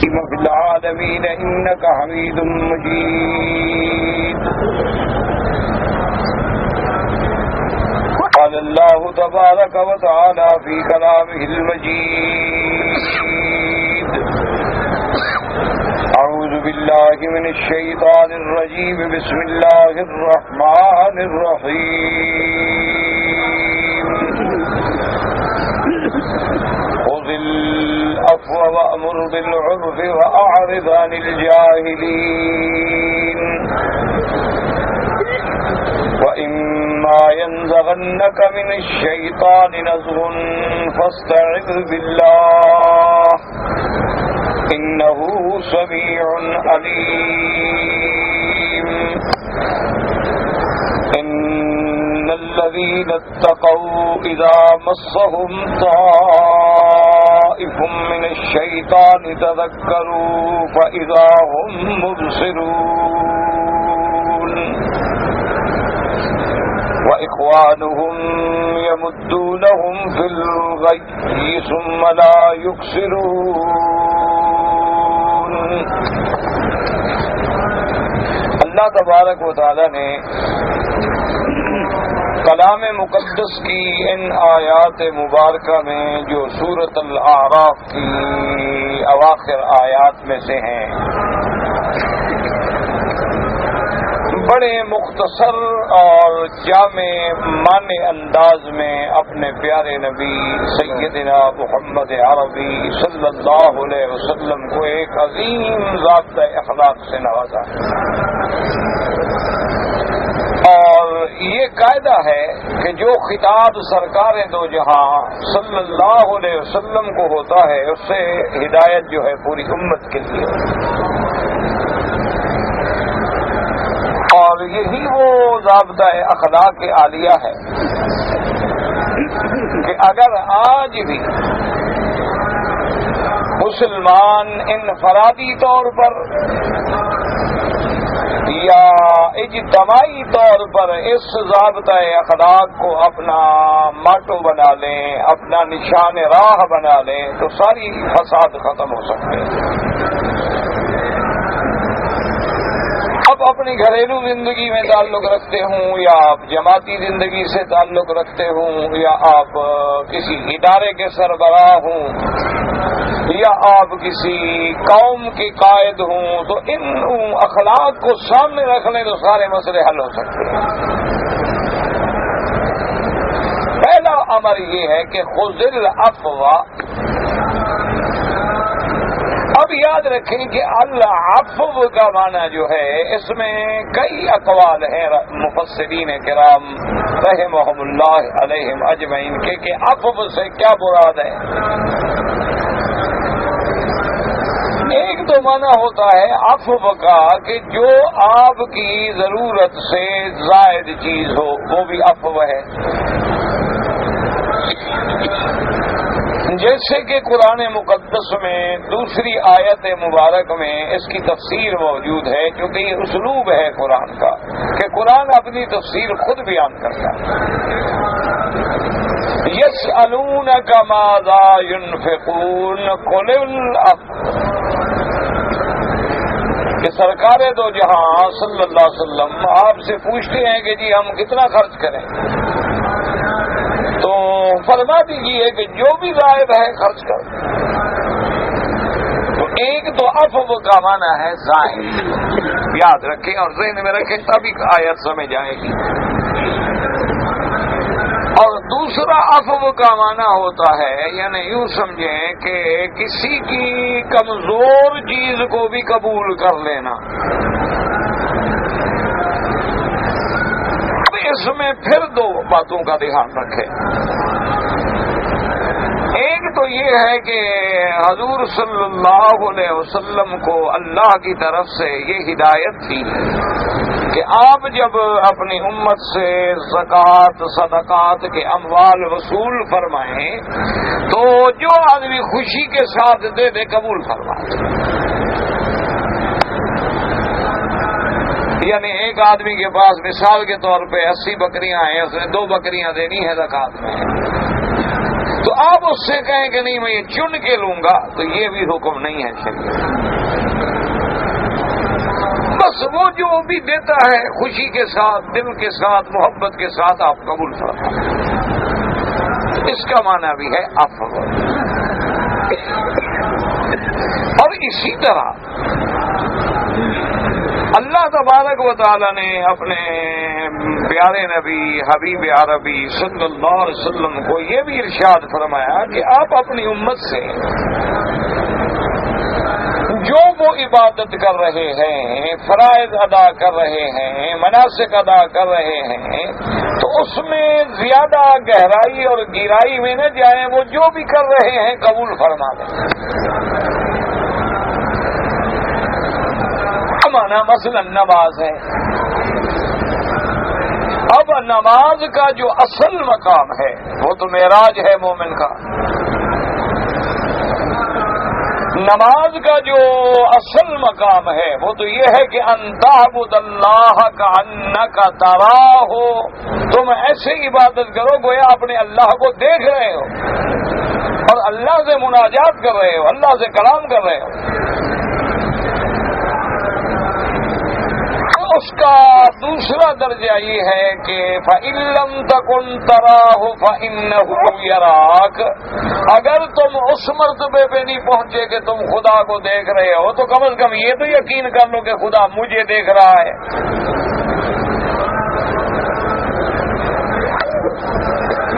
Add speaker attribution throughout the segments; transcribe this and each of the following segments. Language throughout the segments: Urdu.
Speaker 1: في العالمين إنك حميد مجيد. قال الله تبارك وتعالى في كلامه المجيد: أعوذ بالله من الشيطان الرجيم. بسم الله الرحمن الرحيم. خذ العفو وأمر بالعرف وأعرض عن الجاهلين وإما ينزغنك من الشيطان نزغ فاستعذ بالله إنه سميع عليم. إن الذين اتقوا إذا مسهم طائف من الشيطان تذكروا فإذا هم مبصرون وإخوانهم يمدونهم في الغي ثم لا يقصرون. اللہ تبارک و تعالی نے کلام مقدس کی ان آیات مبارکہ میں جو سورۃ الاعراف کی اواخر آیات میں سے ہیں، بڑے مختصر اور جامع معنی انداز میں اپنے پیارے نبی سیدنا محمد عربی صلی اللہ علیہ وسلم کو ایک عظیم ضابطۂ اخلاق سے نوازا. اور یہ قاعدہ ہے کہ جو خطاب سرکار دو جہاں صلی اللہ علیہ وسلم کو ہوتا ہے اس سے ہدایت جو ہے پوری امت کے لیے. اور یہی وہ ضابطۂ اخلاق عالیہ ہے کہ اگر آج بھی مسلمان انفرادی طور پر یا اجتماعی طور پر اس ضابطۂ اخلاق کو اپنا ماٹو بنا لیں، اپنا نشان راہ بنا لیں، تو ساری فساد ختم ہو سکتے ہیں. اب اپنی گھریلو زندگی میں تعلق رکھتے ہوں یا آپ جماعتی زندگی سے تعلق رکھتے ہوں یا آپ کسی ادارے کے سربراہ ہوں یا آپ کسی قوم کے قائد ہوں، تو ان اخلاق کو سامنے رکھ لیں تو سارے مسئلے حل ہو سکتے ہیں. پہلا امر یہ ہے کہ خذ العفو. اب یاد رکھیں کہ العفو کا معنی جو ہے اس میں کئی اقوال ہیں مفسرین کرام رحمہم اللہ علیہم اجمعین کہ عفو سے کیا مراد ہے. ایک تو معنی ہوتا ہے عفو کا کہ جو آپ کی ضرورت سے زائد چیز ہو وہ بھی عفو ہے. جیسے کہ قرآن مقدس میں دوسری آیت مبارک میں اس کی تفسیر موجود ہے، کیونکہ یہ اسلوب ہے قرآن کا کہ قرآن اپنی تفسیر خود بیان کرتا ہے. یسألونک ماذا ينفقون قل العفو. کہ سرکار دو جہاں صلی اللہ علیہ وسلم آپ سے پوچھتے ہیں کہ جی ہم کتنا خرچ کریں، تو فرما دیجیے کہ جو بھی زائد ہے خرچ کر. تو ایک تو عفو کا معنی ہے زائد، یاد رکھیں اور ذہن میں رکھیں تبھی آیت سمجھ آئے گی. اور دوسرا عفو کا معنی ہوتا ہے، یعنی یوں سمجھیں کہ کسی کی کمزور چیز کو بھی قبول کر لینا. اس میں پھر دو باتوں کا دھیان رکھیں. ایک تو یہ ہے کہ حضور صلی اللہ علیہ وسلم کو اللہ کی طرف سے یہ ہدایت تھی کہ آپ جب اپنی امت سے زکوٰۃ صدقات کے اموال وصول فرمائیں تو جو آدمی خوشی کے ساتھ دے دے قبول فرمائے. یعنی ایک آدمی کے پاس مثال کے طور پہ 80 بکریاں ہیں، اس نے 2 بکریاں دینی ہیں زکوٰۃ میں، تو آپ اس سے کہیں کہ نہیں میں یہ چن کے لوں گا، تو یہ بھی حکم نہیں ہے شریعت۔ بس وہ جو بھی دیتا ہے خوشی کے ساتھ، دل کے ساتھ، محبت کے ساتھ آپ قبول فرمائیں، اس کا معنی بھی ہے عفو۔ اور اسی طرح اللہ تبارک و تعالی نے اپنے پیارے نبی حبیب عربی صلی اللہ علیہ وسلم کو یہ بھی ارشاد فرمایا کہ آپ اپنی امت سے جو وہ عبادت کر رہے ہیں، فرائض ادا کر رہے ہیں، مناسک ادا کر رہے ہیں، تو اس میں زیادہ گہرائی اور گہرائی میں نہ جائیں، وہ جو بھی کر رہے ہیں قبول فرما دیں۔ مانا مثلا نماز ہے، اب نماز کا جو اصل مقام ہے وہ تو معراج ہے مومن کا۔ نماز کا جو اصل مقام ہے وہ تو یہ ہے کہ ان تعبد اللہ کأنک تراہ، تم ایسے عبادت کرو گویا اپنے اللہ کو دیکھ رہے ہو اور اللہ سے مناجات کر رہے ہو، اللہ سے کلام کر رہے ہو۔ اس کا دوسرا درجہ یہ ہے کہ فَإِن لَّمْ تَكُن تَرَاهُ فَإِنَّهُ يَرَاكَ، اگر تم اس مرتبے پہ نہیں پہنچے کہ تم خدا کو دیکھ رہے ہو تو کم از کم یہ تو یقین کر لو کہ خدا مجھے دیکھ رہا ہے۔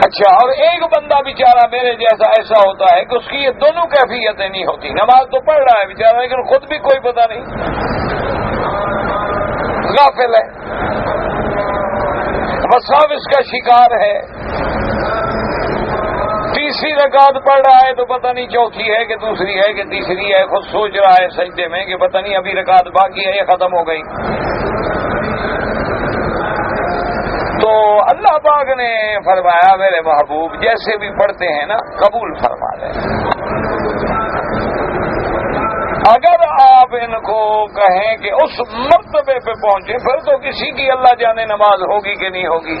Speaker 1: اچھا، اور ایک بندہ بیچارہ میرے جیسا ایسا ہوتا ہے کہ اس کی یہ دونوں کیفیتیں نہیں ہوتی، نماز تو پڑھ رہا ہے بیچارہ لیکن خود بھی کوئی پتہ نہیں، غافل ہے، بساب اس کا شکار ہے، تیسری رکعت پڑھ رہا ہے تو پتہ نہیں چوتھی ہے کہ دوسری ہے کہ تیسری ہے، خود سوچ رہا ہے سجدے میں کہ پتہ نہیں ابھی رکعت باقی ہے یہ ختم ہو گئی۔ تو اللہ پاک نے فرمایا میرے محبوب جیسے بھی پڑھتے ہیں نا قبول فرما لیں۔ اگر آپ ان کو کہیں کہ اس مرتبے پہ پہنچے پھر تو کسی کی اللہ جانے نماز ہوگی کہ نہیں ہوگی۔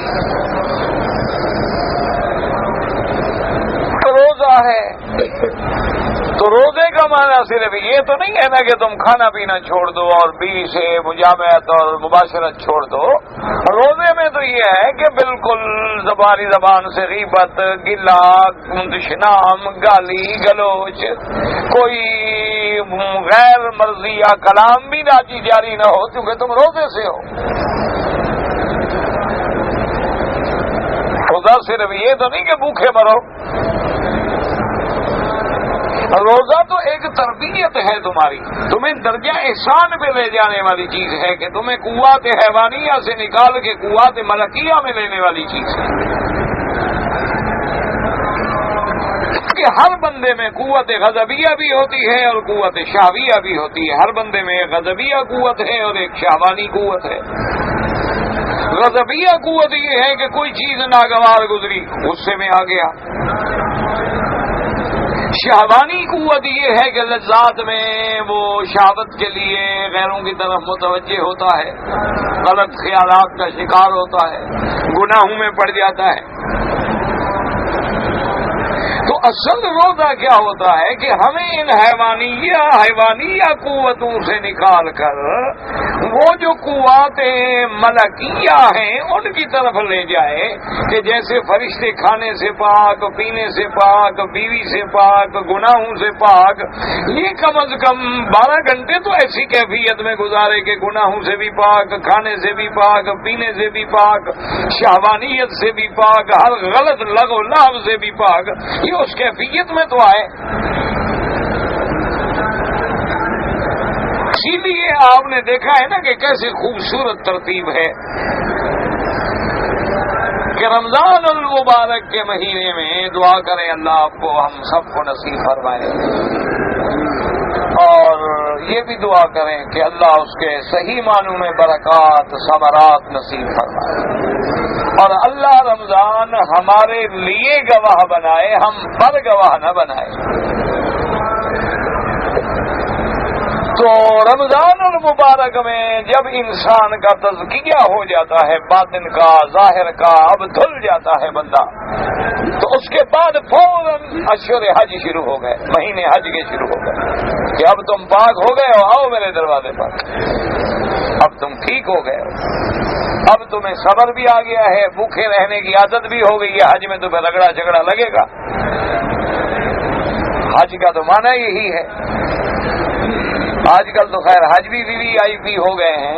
Speaker 1: روزہ ہے تو روزے کا معنی صرف یہ تو نہیں ہے نا کہ تم کھانا پینا چھوڑ دو اور بیوی سے مجامعت اور مباشرت چھوڑ دو۔ روزے میں تو یہ ہے کہ بالکل زبان سے غیبت، گلا، دشنام، گالی گلوچ، کوئی غیر مرضی یا کلام بھی ناچی جاری نہ ہو کیونکہ تم روزے سے ہو۔ روزہ صرف یہ تو نہیں کہ بھوکے مرو، روزہ تو ایک تربیت ہے تمہاری، تمہیں درجہ احسان پہ لے جانے والی چیز ہے کہ تمہیں قوت حیوانیہ سے نکال کے قوت ملکیہ میں لینے والی چیز ہے کہ ہر بندے میں قوت غضبیہ بھی ہوتی ہے اور قوت شہویہ بھی ہوتی ہے۔ ہر بندے میں ایک غضبیہ قوت ہے اور ایک شہوانی قوت ہے۔ غضبیہ قوت یہ ہے کہ کوئی چیز ناگوار گزری غصے میں آ گیا، شہوانی قوت یہ ہے کہ لذات میں وہ شہوت کے لیے غیروں کی طرف متوجہ ہوتا ہے، غلط خیالات کا شکار ہوتا ہے، گناہوں میں پڑ جاتا ہے۔ تو اصل روزہ کیا ہوتا ہے کہ ہمیں ان حیوانیہ قوتوں سے نکال کر وہ جو قوات ملکیہ ہیں ان کی طرف لے جائے کہ جیسے فرشتے کھانے سے پاک، پینے سے پاک، بیوی سے پاک، گناہوں سے پاک، یہ کم از کم 12 گھنٹے تو ایسی کیفیت میں گزارے کہ گناہوں سے بھی پاک، کھانے سے بھی پاک، پینے سے بھی پاک، شہوانیت سے بھی پاک، ہر غلط لغو لعب سے بھی پاک، یہ اس کیفیت میں تو آئے۔ اسی لیے آپ نے دیکھا ہے نا کہ کیسی خوبصورت ترتیب ہے کہ رمضان المبارک کے مہینے میں دعا کریں اللہ آپ کو ہم سب کو نصیب فرمائے، اور یہ بھی دعا کریں کہ اللہ اس کے صحیح معنوں میں برکات ثمرات نصیب فرمائے، اور اللہ رمضان ہمارے لیے گواہ بنائے، ہم پر گواہ نہ بنائے۔ تو رمضان المبارک میں جب انسان کا تزکیہ ہو جاتا ہے، باطن کا ظاہر کا اب دھل جاتا ہے بندہ، تو اس کے بعد فوراً اشہر حج شروع ہو گئے، مہینے حج کے شروع ہو گئے کہ اب تم پاک ہو گئے ہو، آؤ میرے دروازے پر، اب تم ٹھیک ہو گئے ہو، اب تمہیں صبر بھی آ گیا ہے، بھوکے رہنے کی عادت بھی ہو گئی ہے، حج میں تمہیں رگڑا جھگڑا لگے گا۔ حج کا تو معنی یہی ہے۔ آج کل تو خیر حج بھی VIP ہو گئے ہیں،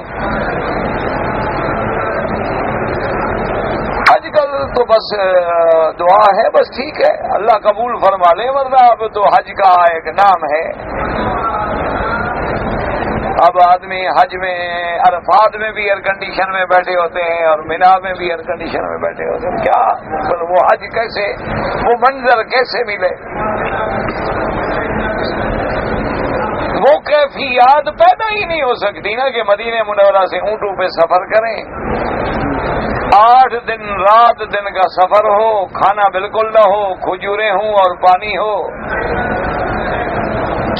Speaker 1: آج کل تو بس دعا ہے، بس ٹھیک ہے اللہ قبول فرما لے، ورنہ اب تو حج کا ایک نام ہے۔ اب آدمی حج میں عرفات میں بھی ایئر کنڈیشن میں بیٹھے ہوتے ہیں اور مینا میں بھی ایئر کنڈیشن میں بیٹھے ہوتے ہیں، کیا وہ حج کیسے، وہ منظر کیسے ملے، وہ کیفیات پیدا ہی نہیں ہو سکتی نا کہ مدینہ منورہ سے اونٹوں پہ سفر کریں، 8 دن رات دن کا سفر ہو، کھانا بالکل نہ ہو، کھجوریں ہوں اور پانی ہو،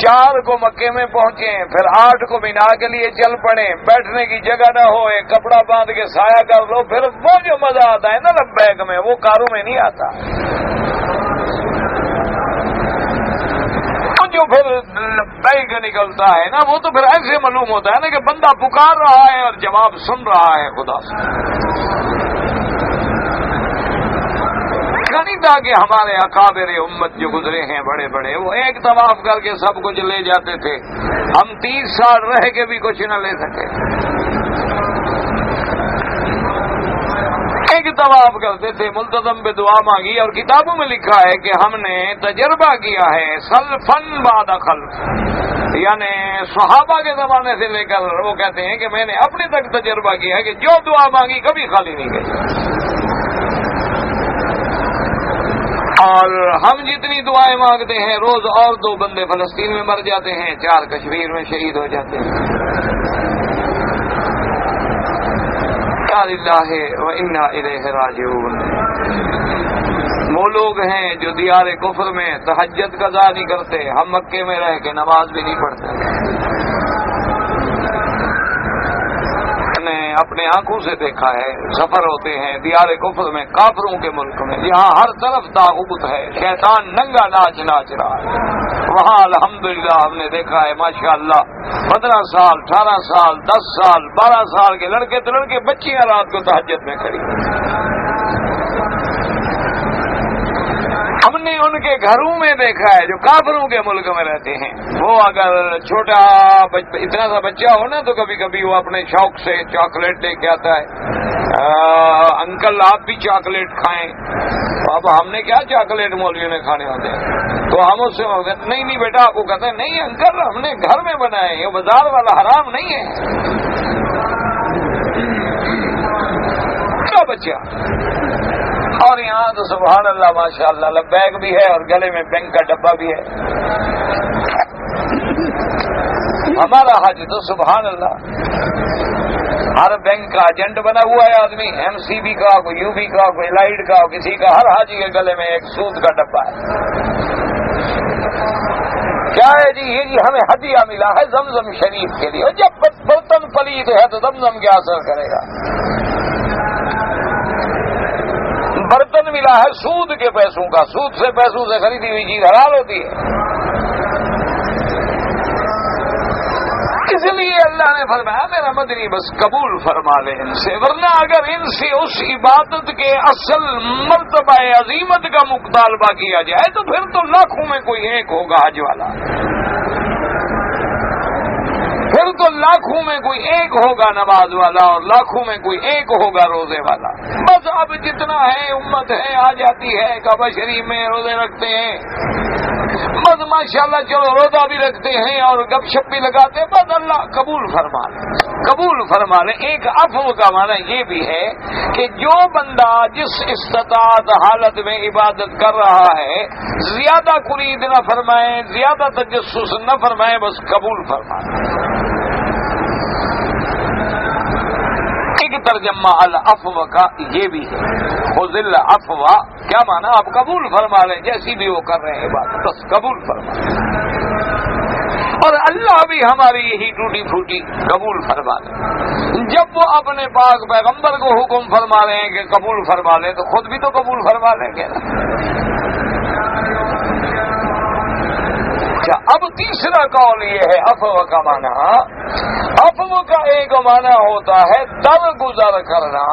Speaker 1: 4 کو مکے میں پہنچیں، پھر 8 کو مینا کے لیے چل پڑیں، بیٹھنے کی جگہ نہ ہو، ایک کپڑا باندھ کے سایہ کر لو، پھر وہ جو مزہ آتا ہے نا لبیک میں، وہ کاروں میں نہیں آتا۔ جو پھر لبیک نکلتا ہے نا، وہ تو پھر ایسے معلوم ہوتا ہے نا کہ بندہ پکار رہا ہے اور جواب سن رہا ہے خدا سے۔ نہیں تھا کہ ہمارے اکابر امت جو گزرے ہیں بڑے بڑے، وہ ایک طواف کر کے سب کچھ لے جاتے تھے، ہم 30 سال رہ کے بھی کچھ نہ لے سکے، ایک طواف کرتے تھے، ملتزم پہ دعا مانگی، اور کتابوں میں لکھا ہے کہ ہم نے تجربہ کیا ہے سلفن بعد خلف، یعنی صحابہ کے زمانے سے لے کر وہ کہتے ہیں کہ میں نے اپنے تک تجربہ کیا ہے کہ جو دعا مانگی کبھی خالی نہیں گئی، اور ہم جتنی دعائیں مانگتے ہیں روز اور 2 بندے فلسطین میں مر جاتے ہیں، 4 کشمیر میں شہید ہو جاتے ہیں۔ للہ و انا الیہ راجعون۔ وہ لوگ ہیں جو دیار کفر میں تہجد قضا نہیں کرتے، ہم مکے میں رہ کے نماز بھی نہیں پڑھتے۔ اپنے آنکھوں سے دیکھا ہے، سفر ہوتے ہیں دیار کفر میں، کافروں کے ملک میں، جہاں ہر طرف طاغوت ہے، شیطان ننگا ناچ رہا ہے، وہاں الحمدللہ ہم نے دیکھا ہے ماشاءاللہ 15 سال 18 سال 10 سال 12 سال کے لڑکے تو لڑکے، بچیاں رات کو تہجد میں کھڑی۔ ہم نے ان کے گھروں میں دیکھا ہے جو کافروں کے ملک میں رہتے ہیں، وہ اگر چھوٹا اتنا سا بچہ ہو نا تو کبھی کبھی وہ اپنے شوق سے چاکلیٹ لے کے آتا ہے، انکل آپ بھی چاکلیٹ کھائیں، اب ہم نے کیا چاکلیٹ مولویوں نے کھانے ہوتے ہیں، تو ہم اس سے نہیں بیٹا، وہ کہتے ہیں نہیں انکل ہم نے گھر میں بنائے، یہ بازار والا حرام نہیں ہے، کیا بچہ۔ اور یہاں تو سبحان اللہ ماشاءاللہ لبیک بھی ہے اور گلے میں بینک کا ڈبہ بھی ہے۔ ہمارا حج تو سبحان اللہ ہر بینک کا ایجنٹ بنا ہوا ہے آدمی، MCB کا، کوئی UB کا، کوئی لائٹ کا، کسی کا، ہر حاجی کے گلے میں ایک سود کا ڈبہ ہے۔ کیا ہے جی؟ یہ جی ہمیں ہدیہ ملا ہے زمزم شریف کے لیے، اور جب برتن پلید ہے تو زمزم کیا اثر کرے گا؟ برتن ملا ہے سود کے پیسوں کا، سود سے پیسوں سے خریدی ہوئی چیز حلال ہوتی ہے، اس لیے اللہ نے فرمایا میرا مدنی بس قبول فرما لے ان سے، ورنہ اگر ان سے اس عبادت کے اصل مرتبہ عظیمت کا مطالبہ کیا جائے تو پھر تو لاکھوں میں کوئی ایک ہوگا حج والا، پھر تو لاکھوں میں کوئی ایک ہوگا نماز والا اور لاکھوں میں کوئی ایک ہوگا روزے والا۔ بس اب جتنا ہے امت ہے آ جاتی ہے، کعبہ شریف میں روزے رکھتے ہیں، بس ماشاءاللہ چلو روزہ بھی رکھتے ہیں اور گپ شپ بھی لگاتے ہیں، بس اللہ قبول فرما لے، قبول فرما لے۔ ایک عفو کا معنی یہ بھی ہے کہ جو بندہ جس استطاعت حالت میں عبادت کر رہا ہے زیادہ قرید نہ فرمائے، زیادہ تجسس نہ فرمائے، بس قبول فرمائے۔ ایک ترجمہ العفو کا یہ بھی ہے، خذ العفو، کیا معنی؟ آپ قبول فرما لیں، جیسی بھی وہ کر رہے ہیں بات، بس قبول فرما لیں۔ اور اللہ بھی ہماری یہی ٹوٹی پھوٹی قبول فرما لے. جب وہ اپنے پاک پیغمبر کو حکم فرما رہے ہیں کہ قبول فرما لے تو خود بھی تو قبول فرما لیں گے نا. اچھا، اب تیسرا قول یہ ہے عفو کا معنی. عفو کا ایک معنی ہوتا ہے درگزر کرنا.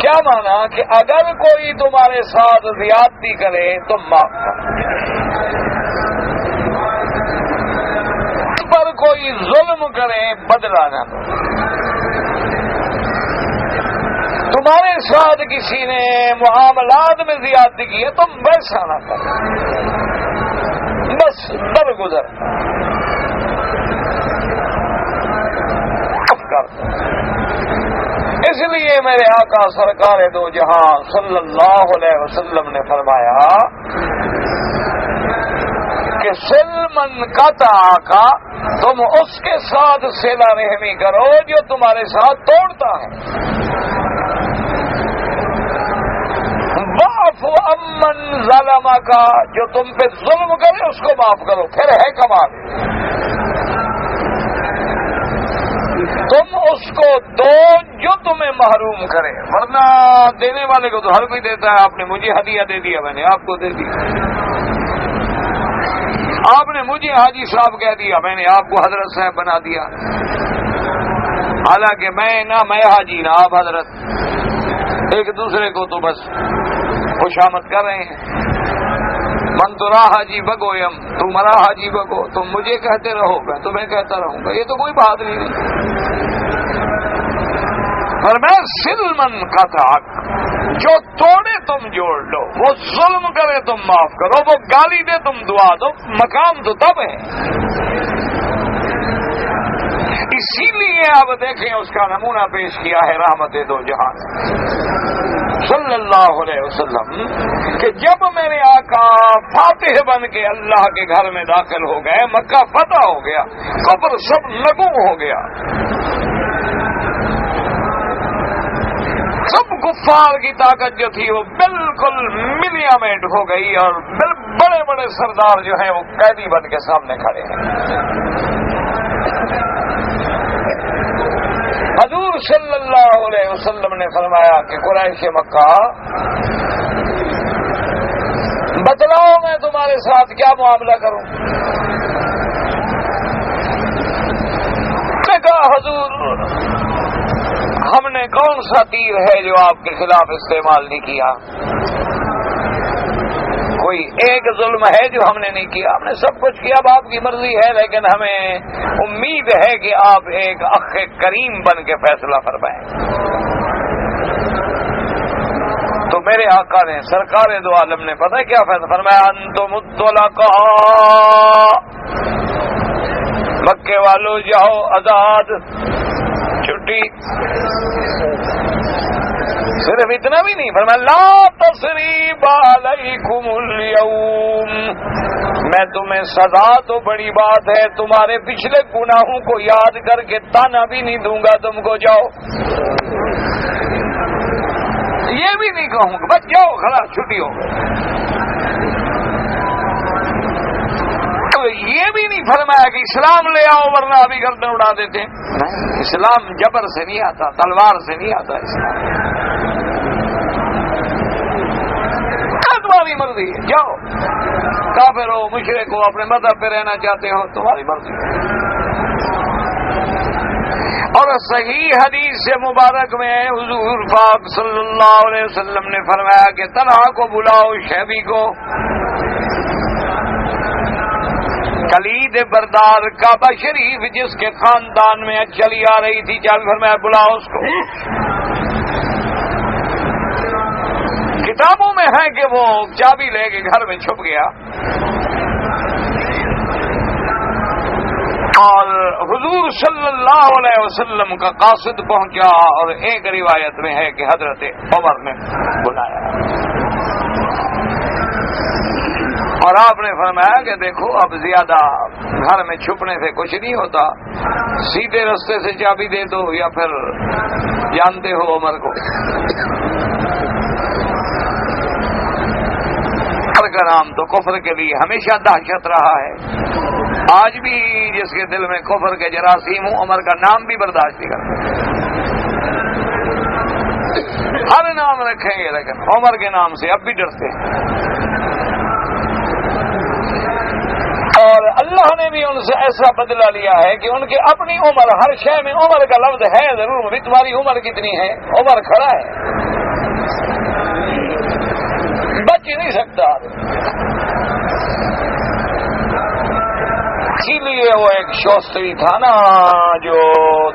Speaker 1: کیا معنی؟ کہ اگر کوئی تمہارے ساتھ زیادتی کرے تو معاف کرو، پر کوئی ظلم کرے بدلہ نہ دو. تمہارے ساتھ کسی نے معاملات میں زیادتی کی ہے تم ویسا نہ کرو، بس درگزر کر. اس لیے میرے آقا سرکار دو جہاں صلی اللہ علیہ وسلم نے فرمایا کہ سلمن قطع کا، تم اس کے ساتھ صلہ رحمی کرو جو تمہارے ساتھ توڑتا ہے. واعف عمن ظلم کا، جو تم پہ ظلم کرے اس کو معاف کرو. پھر ہے کمال، تم اس کو دو جو تمہیں محروم کرے، ورنہ دینے والے کو تو ہر کوئی دیتا ہے. آپ نے مجھے ہدیہ دے دیا، میں نے آپ کو دے دیا. آپ نے مجھے حاجی صاحب کہہ دیا، میں نے آپ کو حضرت صاحب بنا دیا. حالانکہ میں حاجی نہ آپ حضرت، ایک دوسرے کو تو بس خوشامد کر رہے ہیں. من تو راہ حاجی بگویم، تم مرا حاجی بگو. تم مجھے کہتے رہو میں تمہیں کہتا رہوں گا، یہ تو کوئی بات نہیں. پر میں سلمن قطع، جو توڑے تم جوڑ لو، وہ ظلم کرے تم معاف کرو، وہ گالی دے تم دعا دو. مقام تو تب ہے. اسی لیے اب دیکھیں اس کا نمونہ پیش کیا ہے رحمت دو جہان صلی اللہ علیہ وسلم کہ جب میرے آقا فاتح بن کے اللہ کے گھر میں داخل ہو گئے، مکہ فتح ہو گیا، قبر سب نگوں ہو گیا، سب کفار کی طاقت جو تھی وہ بالکل ملیامنٹ ہو گئی، اور بڑے بڑے سردار جو ہیں وہ قیدی بن کے سامنے کھڑے ہیں. حضور صلی اللہ علیہ وسلم نے فرمایا کہ قریش مکہ، بتلاؤ میں تمہارے ساتھ کیا معاملہ کروں. میں کہا حضور ہم نے کون سا تیر ہے جو آپ کے خلاف استعمال نہیں کیا؟ کوئی ایک ظلم ہے جو ہم نے نہیں کیا؟ ہم نے سب کچھ کیا. اب آپ کی مرضی ہے، لیکن ہمیں امید ہے کہ آپ ایک اخ کریم بن کے فیصلہ فرمائیں. تو میرے آقا نے سرکار دو عالم نے پتہ کیا فیصلہ فرمایا؟ انتم الطلقاء، مکے والو جاؤ آزاد، چھٹی. صرف اتنا بھی نہیں فرمایا لا تثریب علیکم اليوم، میں تمہیں سزا تو بڑی بات ہے، تمہارے پچھلے گناہوں کو یاد کر کے تانا بھی نہیں دوں گا تم کو، جاؤ. یہ بھی نہیں کہوں گا بس جاؤ، خلاص چھٹی ہو گئی. یہ بھی نہیں فرمایا کہ اسلام لے آؤ ورنہ ابھی گردن اڑا دیتے. اسلام جبر سے نہیں آتا، تلوار سے نہیں آتا. اسلام تمہاری مرضی ہے، جاؤ. کافر ہو، مشرک ہو، اپنے مذہب پہ رہنا چاہتے ہو، تمہاری مرضی. اور صحیح حدیث سے مبارک میں حضور پاک صلی اللہ علیہ وسلم نے فرمایا کہ طلحہ کو بلاؤ، شیبی کو، کلید بردار کعبہ شریف جس کے خاندان میں چلی آ رہی تھی، چل فرمایا بلاؤ اس کو. کتابوں میں ہے کہ وہ چابی لے کے گھر میں چھپ گیا، اور حضور صلی اللہ علیہ وسلم کا قاصد پہنچا، اور ایک روایت میں ہے کہ حضرت عمر نے بلایا، اور آپ نے فرمایا کہ دیکھو اب زیادہ گھر میں چھپنے سے کچھ نہیں ہوتا، سیدھے رستے سے چابی دے دو، یا پھر جانتے ہو عمر کو. اور کا نام تو کفر کے لیے ہمیشہ دہشت رہا ہے. آج بھی جس کے دل میں کفر کے جراثیم ہوں عمر کا نام بھی برداشت نہیں کرتے. ہر نام رکھیں گے لیکن عمر کے نام سے اب بھی ڈرتے ہیں. اور اللہ نے بھی ان سے ایسا بدلہ لیا ہے کہ ان کے اپنی عمر، ہر شے میں عمر کا لفظ ہے ضرور. بھی تمہاری عمر کتنی ہے؟ عمر کھڑا ہے، بچ ہی نہیں سکتا. اسی لیے وہ ایک شوستری تھا نا جو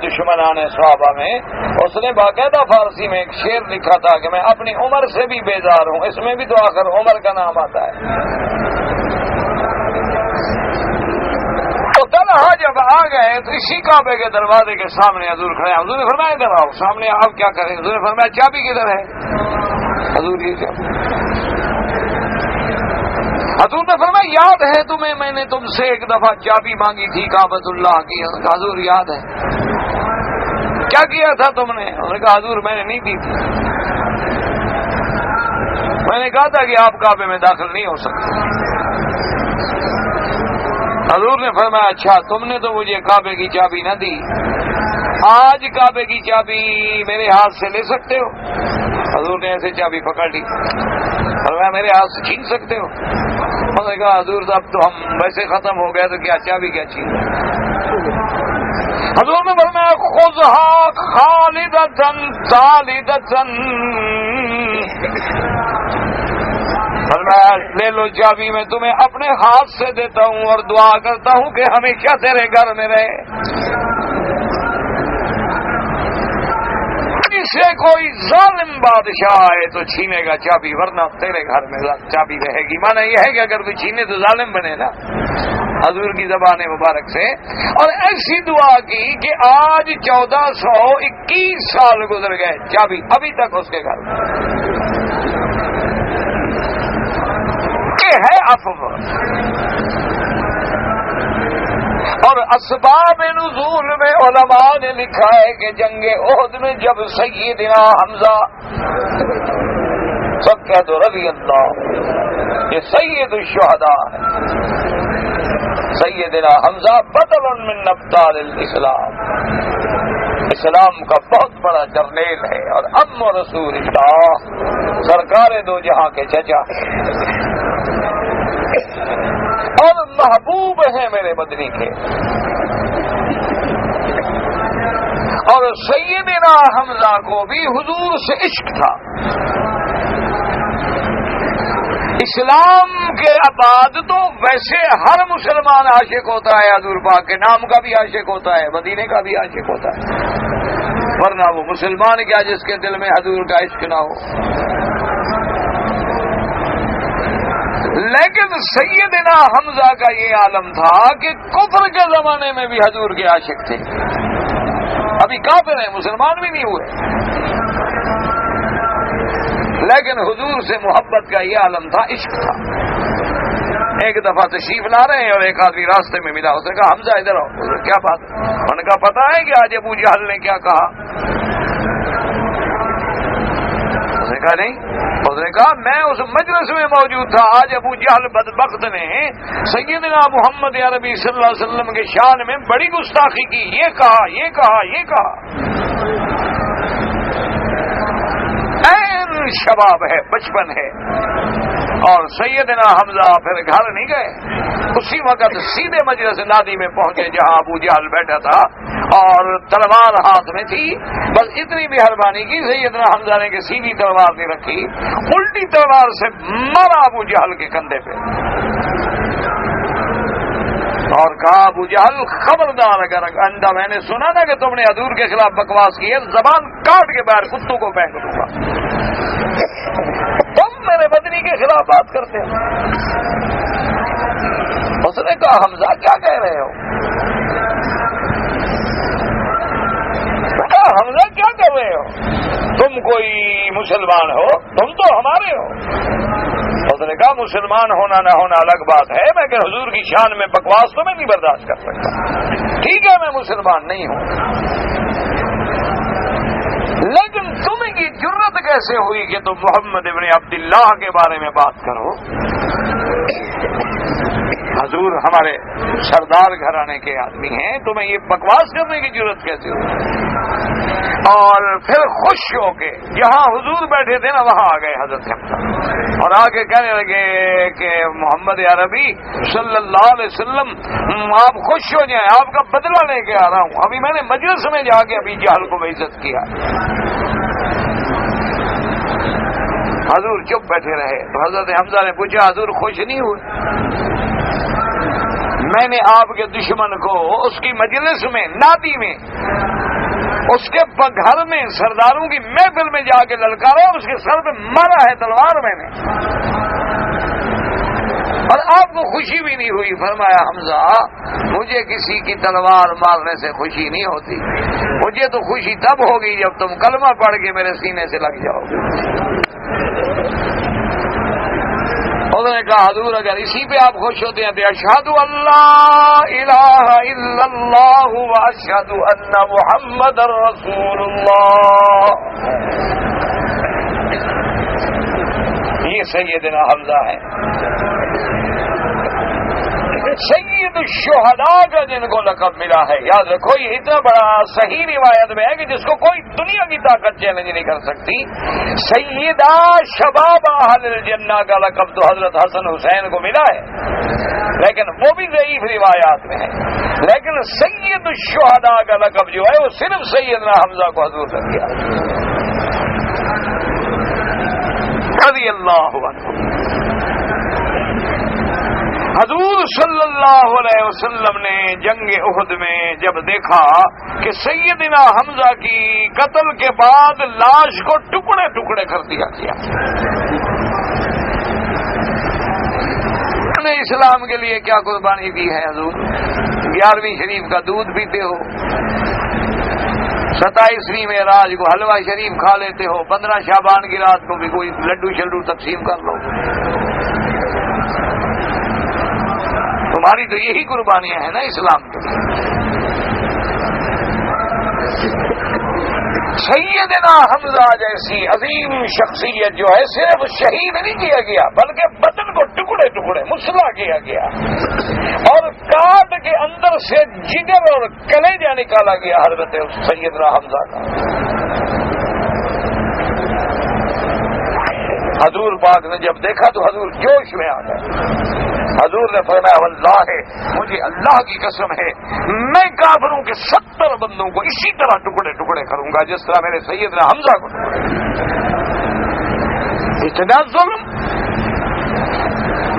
Speaker 1: دشمنان صحابہ میں، اس نے باقاعدہ فارسی میں ایک شعر لکھا تھا کہ میں اپنی عمر سے بھی بیزار ہوں. اس میں بھی تو آخر عمر کا نام آتا ہے. تو طلحہ جب آ گئے تو اسی کعبے کے دروازے کے سامنے حضور کھڑے. حضور نے فرمایا ادھر آؤ. سامنے آپ کیا کریں؟ حضور نے فرمایا چابی کدھر ہے؟ حضور یہ چابی. حضور نے فرمایا یاد ہے تمہیں میں نے تم سے ایک دفعہ چابی مانگی تھی کعبۃ اللہ کی؟ حضور یاد ہے. کیا کیا تھا تم نے؟ انہوں نے کہا حضور میں نے نہیں دی تھی. میں نے کہا تھا کہ آپ کعبے میں داخل نہیں ہو سکتے. حضور نے فرمایا اچھا تم نے تو مجھے کعبے کی چابی نہ دی، آج کعبے کی چابی میرے ہاتھ سے لے سکتے ہو؟ حضور نے ایسے چابی پکڑ لی. فرمایا میرے ہاتھ سے چھین سکتے ہو؟ انہوں نے کہا حضور اب تو ہم ویسے ختم ہو گئے تو کیا چابی کیا چھین. حضور نے فرمایا خذھا خالدۃ خالدۃ. فرمایا لے لو چابی، میں تمہیں اپنے ہاتھ سے دیتا ہوں اور دعا کرتا ہوں کہ ہمیشہ تیرے گھر میں رہے. سے کوئی ظالم بادشاہ آئے تو چھینے گا چابی، ورنہ تیرے گھر میں چابی رہے گی. مانا یہ ہے کہ اگر تو چھینے تو ظالم بنے نا، حضور کی زبان مبارک سے. اور ایسی دعا کی کہ آج 1421 سال گزر گئے، چابی ابھی تک اس کے گھر میں. یہ ہے عفو. اور اسباب نزول میں علماء نے لکھا ہے کہ جنگ احد میں جب سیدنا حمزہ، سب کہہ دو رضی اللہ، یہ سید الشہداء ہے. سیدنا حمزہ بدل من ابطال الاسلام، اسلام کا بہت بڑا جرنیل ہے اور ام رسول اللہ، سرکار دو جہاں کے چچا اور محبوب ہیں میرے مدنی کے. اور سیدنا حمزہ کو بھی حضور سے عشق تھا. اسلام کے بعد تو ویسے ہر مسلمان عاشق ہوتا ہے، حضور پاک کے نام کا بھی عاشق ہوتا ہے، مدینے کا بھی عاشق ہوتا ہے، ورنہ وہ مسلمان کیا جس کے دل میں حضور کا عشق نہ ہو. لیکن سیدنا حمزہ کا یہ عالم تھا کہ کفر کے زمانے میں بھی حضور کے عاشق تھے. ابھی کافر ہیں، مسلمان بھی نہیں ہوئے، لیکن حضور سے محبت کا یہ عالم تھا، عشق تھا. ایک دفعہ تشریف لا رہے ہیں اور ایک آدمی راستے میں ملا، اس نے کہا حمزہ ادھر آؤ. کیا بات ہے؟ انہوں نے کہا پتا ہے کہ آج ابو جہل نے کیا کہا؟ اس نے کہا نہیں. اس نے کہا میں اس مجلس میں موجود تھا، آج ابو جہل بدبخت نے سیدنا محمد عربی صلی اللہ علیہ وسلم کے شان میں بڑی گستاخی کی، یہ کہا یہ کہا یہ کہا. این شباب ہے، بچپن ہے. اور سیدنا حمزہ پھر گھر نہیں گئے، اسی وقت سیدھے مجلس نادی میں پہنچے جہاں ابو جہل بیٹھا تھا اور تلوار ہاتھ میں تھی. بس اتنی مہربانی کی سیدنا حمزہ نے کہ سیدھی تلوار نہیں رکھی، الٹی تلوار سے مارا ابو جہل کے کندھے پہ اور کہا ابو جہل خبردار، اگر آئندہ میں نے سنا نا کہ تم نے حضور کے خلاف بکواس کی ہے، زبان کاٹ کے باہر کتوں کو پھینک دوں گا. تم میرے مدنی کے خلاف بات کرتے ہو. اس نے کہا حمزہ کیا کہہ رہے ہو؟ حمزہ کیا کر رہے ہو؟ تم کوئی مسلمان ہو؟ تم تو ہمارے ہو. اس نے کہا مسلمان ہونا نہ ہونا الگ بات ہے، میں کہ حضور کی شان میں بکواس تو میں نہیں برداشت کر سکتا. ٹھیک ہے میں مسلمان نہیں ہوں، لیکن تمہیں یہ جرت کیسے ہوئی کہ تم محمد ابن عبداللہ کے بارے میں بات کرو؟ حضور ہمارے سردار گھرانے کے آدمی ہیں، تمہیں یہ بکواس کرنے کی ضرورت کیسے ہوئی؟ اور پھر خوش ہو کے جہاں حضور بیٹھے تھے نا وہاں آ گئے حضرت حمزہ اور آ کے کہنے لگے کہ محمد عربی صلی اللہ علیہ وسلم آپ خوش ہو جائیں، آپ کا بدلہ لے کے آ رہا ہوں۔ ابھی میں نے مجلس میں جا کے ابھی جہل کو بے عزت کیا۔ حضور چپ بیٹھے رہے تو حضرت حمزہ نے پوچھا حضور خوش نہیں ہوئے؟ میں نے آپ کے دشمن کو اس کی مجلس میں نادی میں اس کے گھر میں سرداروں کی محفل میں جا کے للکارا اور اس کے سر پہ مارا ہے تلوار میں نے، اور آپ کو خوشی بھی نہیں ہوئی۔ فرمایا حمزہ مجھے کسی کی تلوار مارنے سے خوشی نہیں ہوتی، مجھے تو خوشی تب ہوگی جب تم کلمہ پڑھ کے میرے سینے سے لگ جاؤ گے۔ انہوں نے کہا حضور اگر اسی پہ آپ خوش ہوتے ہیں تو اشہد اللہ الہ الا اللہ و اشہد ان محمد رسول اللہ۔ یہ سیدنا حمزہ ہے، سید الشہداء کا جن کو لقب ملا ہے۔ یاد رکھو یہ اتنا بڑا صحیح روایت میں ہے کہ جس کو کوئی دنیا کی طاقت چیلنج نہیں کر سکتی۔ سیدہ شباب اہل الجنہ کا لقب تو حضرت حسن حسین کو ملا ہے، لیکن وہ بھی ضعیف روایات میں ہے، لیکن سید الشہداء کا لقب جو ہے وہ صرف سیدنا حمزہ کو حضور نے دیا رضی اللہ عنہ۔ حضور صلی اللہ علیہ وسلم نے جنگ احد میں جب دیکھا کہ سیدنا حمزہ کی قتل کے بعد لاش کو ٹکڑے ٹکڑے کر دیا گیا، نے اسلام کے لیے کیا قربانی دی ہے حضور؟ 11ویں شریف کا دودھ پیتے ہو، 27ویں معراج کو حلوہ شریف کھا لیتے ہو، 15 شعبان کی رات کو بھی کوئی لڈو شلڈو تقسیم کر لو۔ تمہاری تو یہی قربانیاں ہیں نا اسلام کے۔ سیدنا حمزہ جیسی عظیم شخصیت جو ہے صرف شہید نہیں کیا گیا بلکہ بدن کو ٹکڑے ٹکڑے مسلح کیا گیا اور کاٹ کے اندر سے جگر اور کلیجہ نکالا گیا حضرت سیدنا حمزہ کا۔ حضور پاک نے جب دیکھا تو حضور جوش میں آ گئے۔ حضور نے فرمایا واللہ مجھے اللہ کی قسم ہے میں کافروں کے 70 بندوں کو اسی طرح ٹکڑے ٹکڑے کروں گا جس طرح میرے سیدنا حمزہ کو اتنا ظلم۔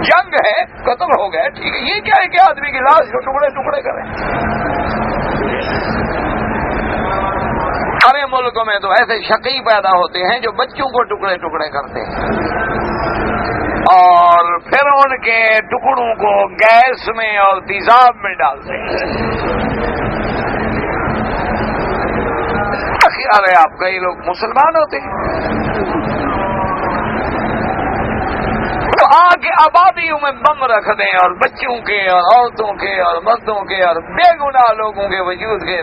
Speaker 1: جنگ ہے، قتل ہو گئے، ٹھیک ہے، یہ کیا ہے کہ آدمی کی لاش کو ٹکڑے ٹکڑے کریں؟ ہمارے ملکوں میں تو ایسے شقی پیدا ہوتے ہیں جو بچوں کو ٹکڑے ٹکڑے کرتے ہیں اور پھر ان کے ٹکڑوں کو گیس میں اور تیزاب میں ڈالتے ہیں۔ خیال ہے آپ کئی لوگ مسلمان ہوتے ہیں تو آ کے آبادیوں میں بم رکھ دیں اور بچوں کے اور عورتوں کے اور مردوں کے اور بے گناہ لوگوں کے وجود کے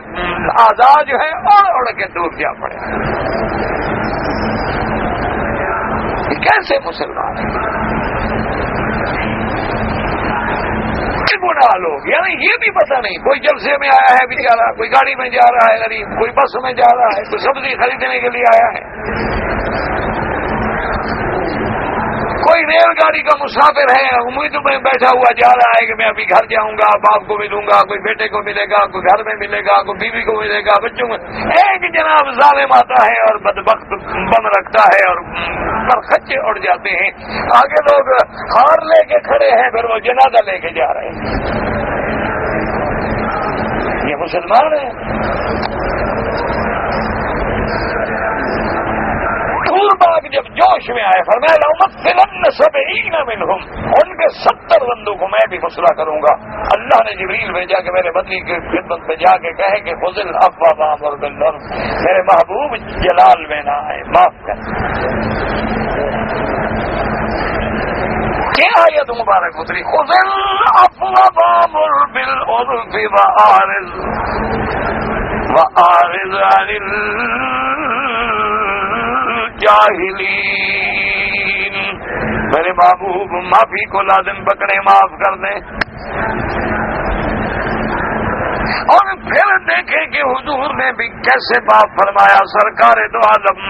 Speaker 1: اعضاء جو ہیں اڑ کے ٹوٹ جا پڑے۔ کیسے مسلمان ہیں گناہ لوگ؟ یعنی یہ بھی پتہ نہیں، کوئی جلسے میں آیا ہے بیچارہ، کوئی گاڑی میں جا رہا ہے غریب، کوئی بس میں جا رہا ہے، کوئی سبزی خریدنے کے لیے آیا ہے، کوئی ریل گاڑی کا مسافر ہے امید میں بیٹھا ہوا جا رہا ہے کہ میں ابھی گھر جاؤں گا، باپ کو ملوں گا، کوئی بیٹے کو ملے گا، کوئی گھر میں ملے گا، کوئی بیوی کو ملے گا، بچوں میں ایک جناب ظالم آتا ہے اور بدبخت بم رکھتا ہے اور پر خچے اڑ جاتے ہیں، آگے لوگ ہار لے کے کھڑے ہیں، پھر وہ جنازہ لے کے جا رہے ہیں۔ یہ مسلمان ہیں؟ باغ جب جوش میں آئے فرمایا لأمثلن 70 منہم، ان کے 70 بندوں کو میں بھی مسلح کروں گا۔ اللہ نے جبریل بھیجا کہ میرے بندی کی خدمت میں جا کے کہے کہ خذ العفو وامر بالعرف، میرے محبوب جلال میں نہ آئے، معاف کر۔ کیا آیت مبارک اتری؟ خذ العفو وامر بالعرف وأعرض عن الجاہلین، میرے محبوب معافی کو لازم پکڑے، معاف کر دیں۔ اور پھر دیکھیں کہ حضور نے بھی کیسے بات فرمایا۔ سرکار دو عالم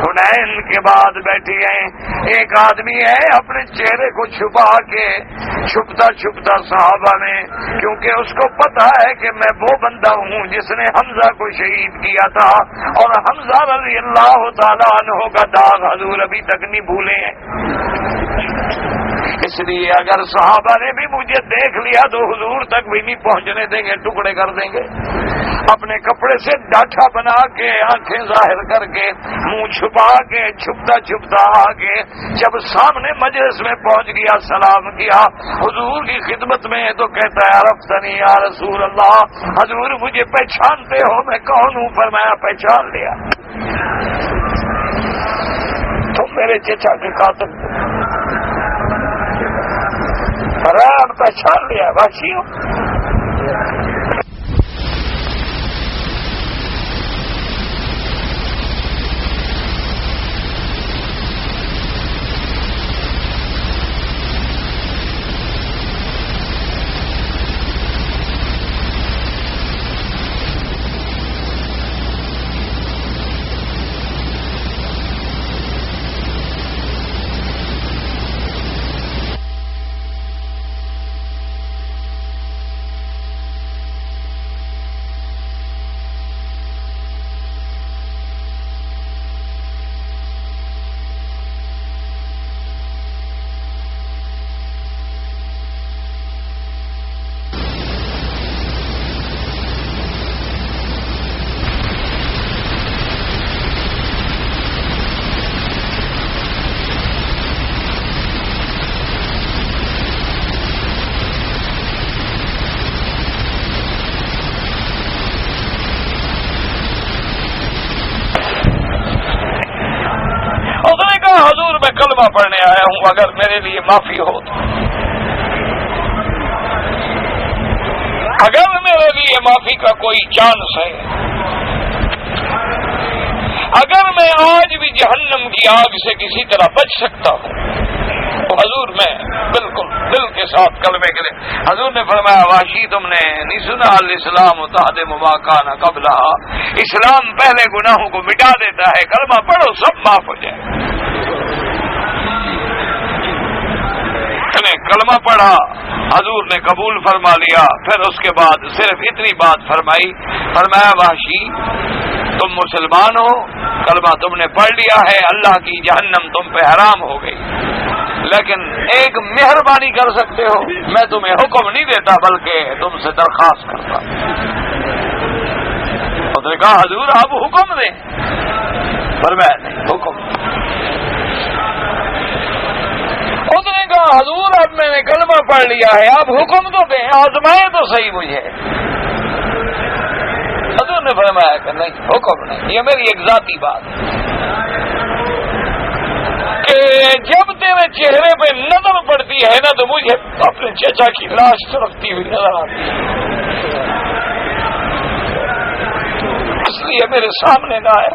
Speaker 1: حنین کے بعد بیٹھی ہیں، ایک آدمی ہے اپنے چہرے کو چھپا کے چھپتا چھپتا صحابہ میں، کیونکہ اس کو پتا ہے کہ میں وہ بندہ ہوں جس نے حمزہ کو شہید کیا تھا، اور حمزہ رضی اللہ تعالیٰ عنہ کا داغ حضور ابھی تک نہیں بھولے ہیں۔ اس لیے اگر صحابہ نے بھی مجھے دیکھ لیا تو حضور تک بھی نہیں پہنچنے دیں گے، ٹکڑے کر دیں گے۔ اپنے کپڑے سے ڈاٹھا بنا کے، آنکھیں ظاہر کر کے، منہ چھپا کے، چھپتا چھپتا آ کے جب سامنے مجلس میں پہنچ گیا، سلام کیا حضور کی خدمت میں، تو کہتا ہے عرفتنی یا رسول اللہ، حضور مجھے پہچانتے ہو میں کون ہوں؟ فرمایا پہچان لیا، تم میرے چچا کے قاتل پہچان لیا، وحشی ہوں۔ حضور میں کلمہ پڑھنے آیا ہوں، اگر میرے لیے معافی ہو تو، اگر میرے لیے معافی کا کوئی چانس ہے، اگر میں آج بھی جہنم کی آگ سے کسی طرح بچ سکتا ہوں تو حضور میں بالکل دل کے ساتھ کلمے کے لیے۔ حضور نے فرمایا وحشی تم نے نہیں سنا الاسلام تہدم ما کان قبلہ، اسلام پہلے گناہوں کو مٹا دیتا ہے، کلمہ پڑھو سب معاف ہو جائے۔ کلمہ پڑھا، حضور نے قبول فرما لیا، پھر اس کے بعد صرف اتنی بات فرمائی، فرمایا وحشی تم مسلمان ہو، کلمہ تم نے پڑھ لیا ہے، اللہ کی جہنم تم پہ حرام ہو گئی، لیکن ایک مہربانی کر سکتے ہو، میں تمہیں حکم نہیں دیتا بلکہ تم سے درخواست کرتا۔ اس نے کہا حضور آپ حکم دیں، فرمایا نہیں حکم۔ اس نے کہا حضور اب میں نے کلمہ پڑھ لیا ہے، آپ حکم تو دیں، آزمائیں تو صحیح مجھے۔ حضور نے فرمایا کہ نہیں حکم نہیں، یہ میری ایک ذاتی بات ہے کہ جب تیرے چہرے پہ نظر پڑتی ہے نا تو مجھے اپنے چچا کی لاش سرختی ہوئی نظر آتی ہے، اس لیے میرے سامنے نہ آئے،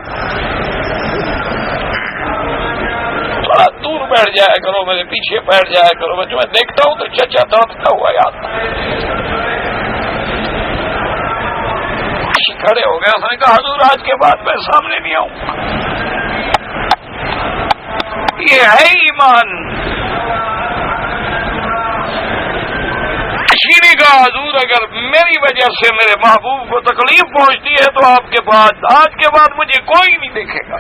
Speaker 1: تھوڑا دور بیٹھ جایا کرو، میرے پیچھے بیٹھ جایا کرو، میں تمہیں دیکھتا ہوں تو چچا تڑپتا ہوا یاد کھڑے ہو گئے۔ اس نے کہا حضور آج کے بعد میں سامنے نہیں آؤں، یہ ہے ایمان۔ شیریں کا حضور اگر میری وجہ سے میرے محبوب کو تکلیف پہنچتی ہے تو آپ کے بعد آج کے بعد مجھے کوئی نہیں دیکھے گا۔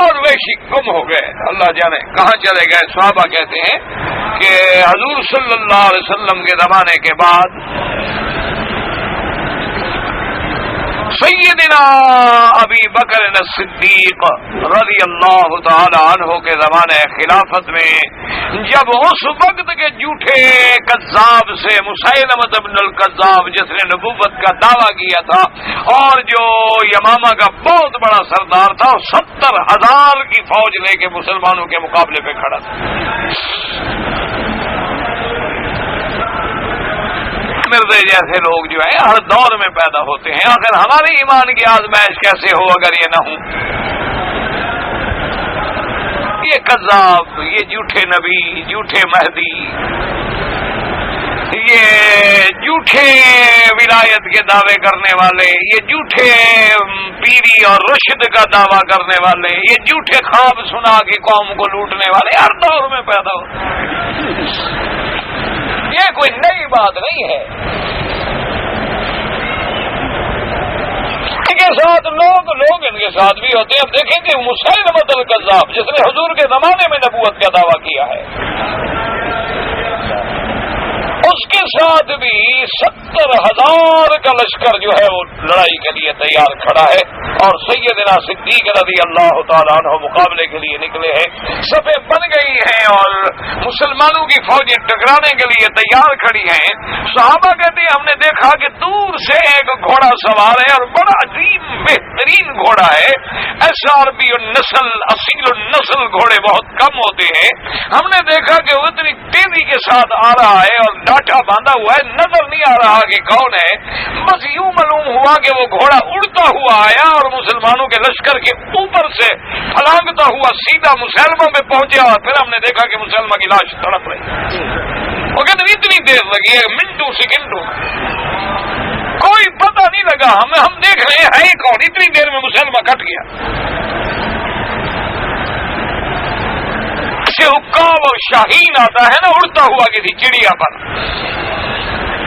Speaker 1: اور ویشی گم ہو گئے، اللہ جانے کہاں چلے گئے۔ صحابہ کہتے ہیں کہ حضور صلی اللہ علیہ وسلم کے زمانے کے بعد سیدنا ابی بکر الصدیق رضی اللہ تعالی عنہ کے زمانے خلافت میں جب اس وقت کے جھوٹے کذاب سے مسیلمہ بن الکذاب جس نے نبوت کا دعویٰ کیا تھا اور جو یمامہ کا بہت بڑا سردار تھا، 70,000 کی فوج لے کے مسلمانوں کے مقابلے پہ کھڑا تھا۔ مرزا جیسے لوگ جو ہیں ہر دور میں پیدا ہوتے ہیں. آخر ہمارے ایمان کی آزمائش کیسے ہو اگر یہ نہ ہوں؟ یہ کذاب، یہ جھوٹے نبی، جھوٹے مہدی، یہ جھوٹے ولایت کے دعوے کرنے والے، یہ جھوٹے پیری اور رشد کا دعویٰ کرنے والے، یہ جھوٹے خواب سنا کے قوم کو لوٹنے والے ہر دور میں پیدا ہوتے. یہ کوئی نئی بات نہیں ہے. ان کے ساتھ لوگ ان کے ساتھ بھی ہوتے ہیں. اب دیکھیں کہ مسیلمۃ الکذاب جس نے حضور کے زمانے میں نبوت کا دعویٰ کیا ہے، اس کے ساتھ بھی 70,000 کا لشکر جو ہے وہ لڑائی کے لیے تیار کھڑا ہے، اور سیدنا صدیق رضی اللہ تعالیٰ عنہ مقابلے کے لیے نکلے ہیں. صفیں بن گئی ہیں اور مسلمانوں کی فوجیں ٹکرانے کے لیے تیار کھڑی ہیں. صحابہ کہتے ہیں ہم نے دیکھا کہ دور سے ایک گھوڑا سوار ہے اور بڑا عظیم بہترین گھوڑا ہے. ایسا عربی النسل اصیل النسل گھوڑے بہت کم ہوتے ہیں. ہم نے دیکھا کہ وہ اتنی تیزی کے ساتھ آ رہا ہے اور ڈاٹا باندھا ہوا ہے، نظر نہیں آ رہا کہ کون ہے. بس یوں معلوم ہوا کہ وہ گھوڑا اڑتا ہوا آیا اور مسلمانوں کے لشکر کے اوپر سے پھلانگتا ہوا سیدھا مسلموں میں پہنچا. اور پھر ہم نے دیکھا کہ مسلمہ کی لاش تڑپ رہی. وہ کہتے اتنی دیر لگی ہے، منٹوں سیکنڈوں، کوئی پتہ نہیں لگا. ہم دیکھ رہے ہیں کون، اتنی دیر میں مسلمہ کٹ گیا. ایسے حکام اور شاہین آتا ہے نا اڑتا ہوا کسی چڑیا پر،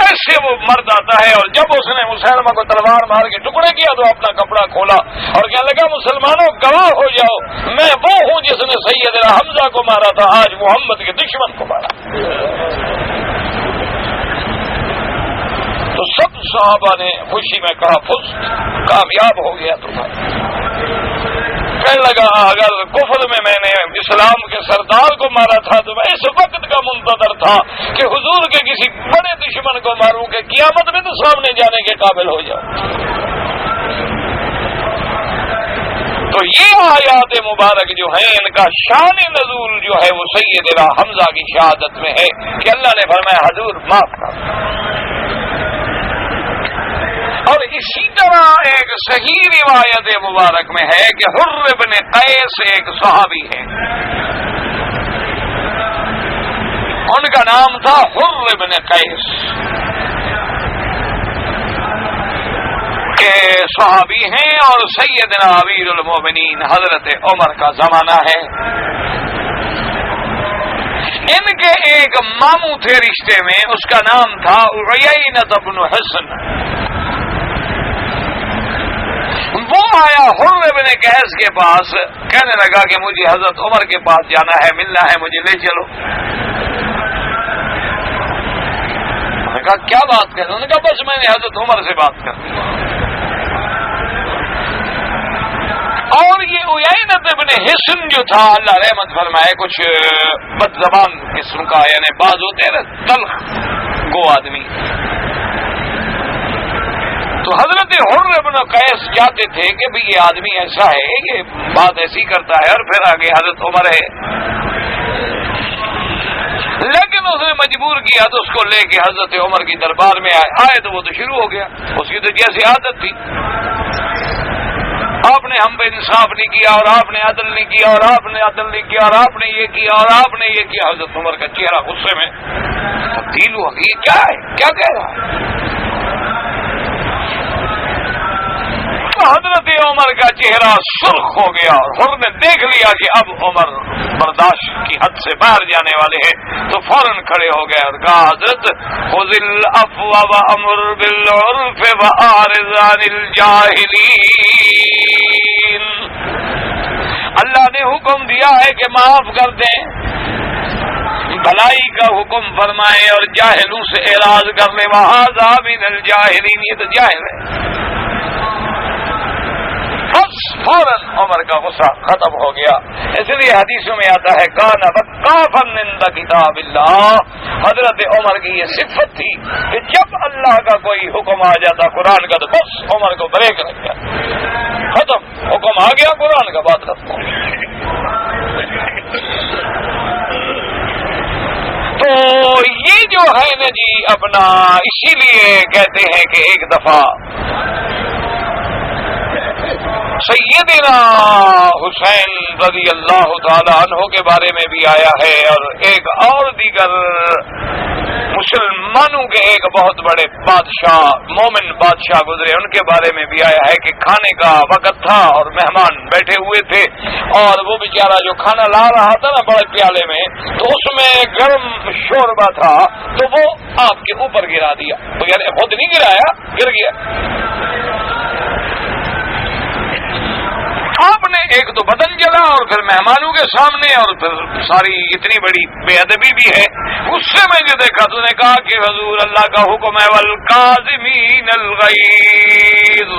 Speaker 1: ایسے وہ مرد آتا ہے. اور جب اس نے مسلمہ کو تلوار مار کے ٹکڑے کیا تو اپنا کپڑا کھولا اور کہنے لگا مسلمانوں گواہ ہو جاؤ، میں وہ ہوں جس نے سیدنا حمزہ کو مارا تھا، آج محمد کے دشمن کو مارا. تو سب صحابہ نے خوشی میں کہا فز، کامیاب ہو گیا تمہارا. کہنے لگا اگر کفر میں نے اسلام کے سردار کو مارا تھا تو میں اس وقت کا منتظر تھا کہ حضور کے کسی بڑے دشمن کو ماروں کہ قیامت میں تو سامنے جانے کے قابل ہو جاؤں. تو یہ آیات مبارک جو ہیں ان کا شان نزول جو ہے وہ سیدنا حمزہ کی شہادت میں ہے کہ اللہ نے فرمایا حضور معاف کر. اور اسی طرح ایک صحیح روایت مبارک میں ہے کہ حر بن قیس ایک صحابی ہے، ان کا نام تھا حر بن قیس، کہ صحابی ہیں اور سیدنا امیر المومنین حضرت عمر کا زمانہ ہے. ان کے ایک ماموں تھے رشتے میں، اس کا نام تھا عیینۃ بن حصن. وہ آیا حر بن قیس کے پاس، کہنے لگا کہ مجھے حضرت عمر کے پاس جانا ہے، ملنا ہے، مجھے لے چلو. میں نے کہا کیا بات کر رہے؟ انہوں نے کہا بس میں نے حضرت عمر سے بات کر دی. اور یہ عیینۃ بن حصن جو تھا اللہ رحمت فرمائے کچھ بد زبان قسم کا، یعنی بعض ہوتے ہیں نا تلخ گو آدمی. تو حضرت حر بن قیس چاہتے تھے کہ بھی یہ آدمی ایسا ہے، یہ بات ایسی کرتا ہے، اور پھر آگے حضرت عمر ہے. لیکن اس نے مجبور کیا تو اس کو لے کے حضرت عمر کی دربار میں آئے تو وہ تو شروع ہو گیا. اس کی تو جیسی عادت تھی، آپ نے ہم پہ انصاف نہیں کیا اور آپ نے عدل نہیں کیا اور آپ نے عدل نہیں کیا اور آپ نے یہ کیا اور آپ نے یہ کیا. حضرت عمر کا چہرہ غصے میں تبدیل ہوا کہ یہ کیا ہے، کیا کہہ رہا ہے. حضرت عمر کا چہرہ سرخ ہو گیا اور حر نے دیکھ لیا کہ اب عمر برداشت کی حد سے باہر جانے والے ہیں تو فوراً کھڑے ہو گئے اور کہا حضرت خذ العفو وامر بالعرف واعرض عن الجاہلین. اللہ نے حکم دیا ہے کہ معاف کر دیں، بھلائی کا حکم فرمائے اور جاہلوں سے اعراض کر لیں. وہذا من الجاہلین، یہ تو جاہل ہے. فوراً عمر کا غصہ ختم ہو گیا. اس لیے حدیثوں میں آتا ہے کان وقافا عند کتاب اللہ. حضرت عمر کی یہ صفت تھی کہ جب اللہ کا کوئی حکم آ جاتا قرآن کا تو بس عمر کو بریک لگ گیا، ختم. حکم آ گیا قرآن کا، بات ختم. تو یہ جو ہے نا جی اپنا. اسی لیے کہتے ہیں کہ ایک دفعہ سیدنا حسین رضی اللہ تعالی عنہ کے بارے میں بھی آیا ہے، اور ایک اور دیگر مسلمانوں کے ایک بہت بڑے بادشاہ، مومن بادشاہ گزرے، ان کے بارے میں بھی آیا ہے کہ کھانے کا وقت تھا اور مہمان بیٹھے ہوئے تھے، اور وہ بیچارہ جو کھانا لا رہا تھا نا بڑے پیالے میں، تو اس میں گرم شوربہ تھا، تو وہ آپ کے اوپر گرا دیا. یعنی خود نہیں گرایا، گر گیا. آپ نے ایک تو بدن جلا اور پھر مہمانوں کے سامنے، اور پھر ساری اتنی بڑی بے ادبی بھی ہے. غصے میں جو دیکھا تو نے کہا کہ حضور اللہ کا حکم ہے والکاظمین الغیظ،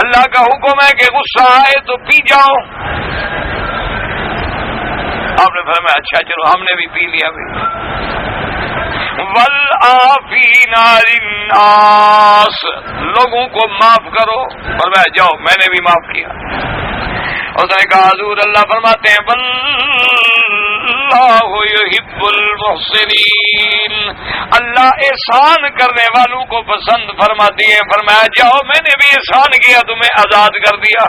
Speaker 1: اللہ کا حکم ہے کہ غصہ آئے تو پی جاؤ. آپ نے فرمایا اچھا چلو ہم نے بھی پی لیا. والعافین عن الناس، لوگوں کو معاف کرو. فرمایا جاؤ میں نے بھی معاف کیا. اس نے کہا حضور اللہ فرماتے ہیں واللہ یحب المحسنین، اللہ احسان کرنے والوں کو پسند فرماتی ہے. فرمایا جاؤ میں نے بھی احسان کیا، تمہیں آزاد کر دیا.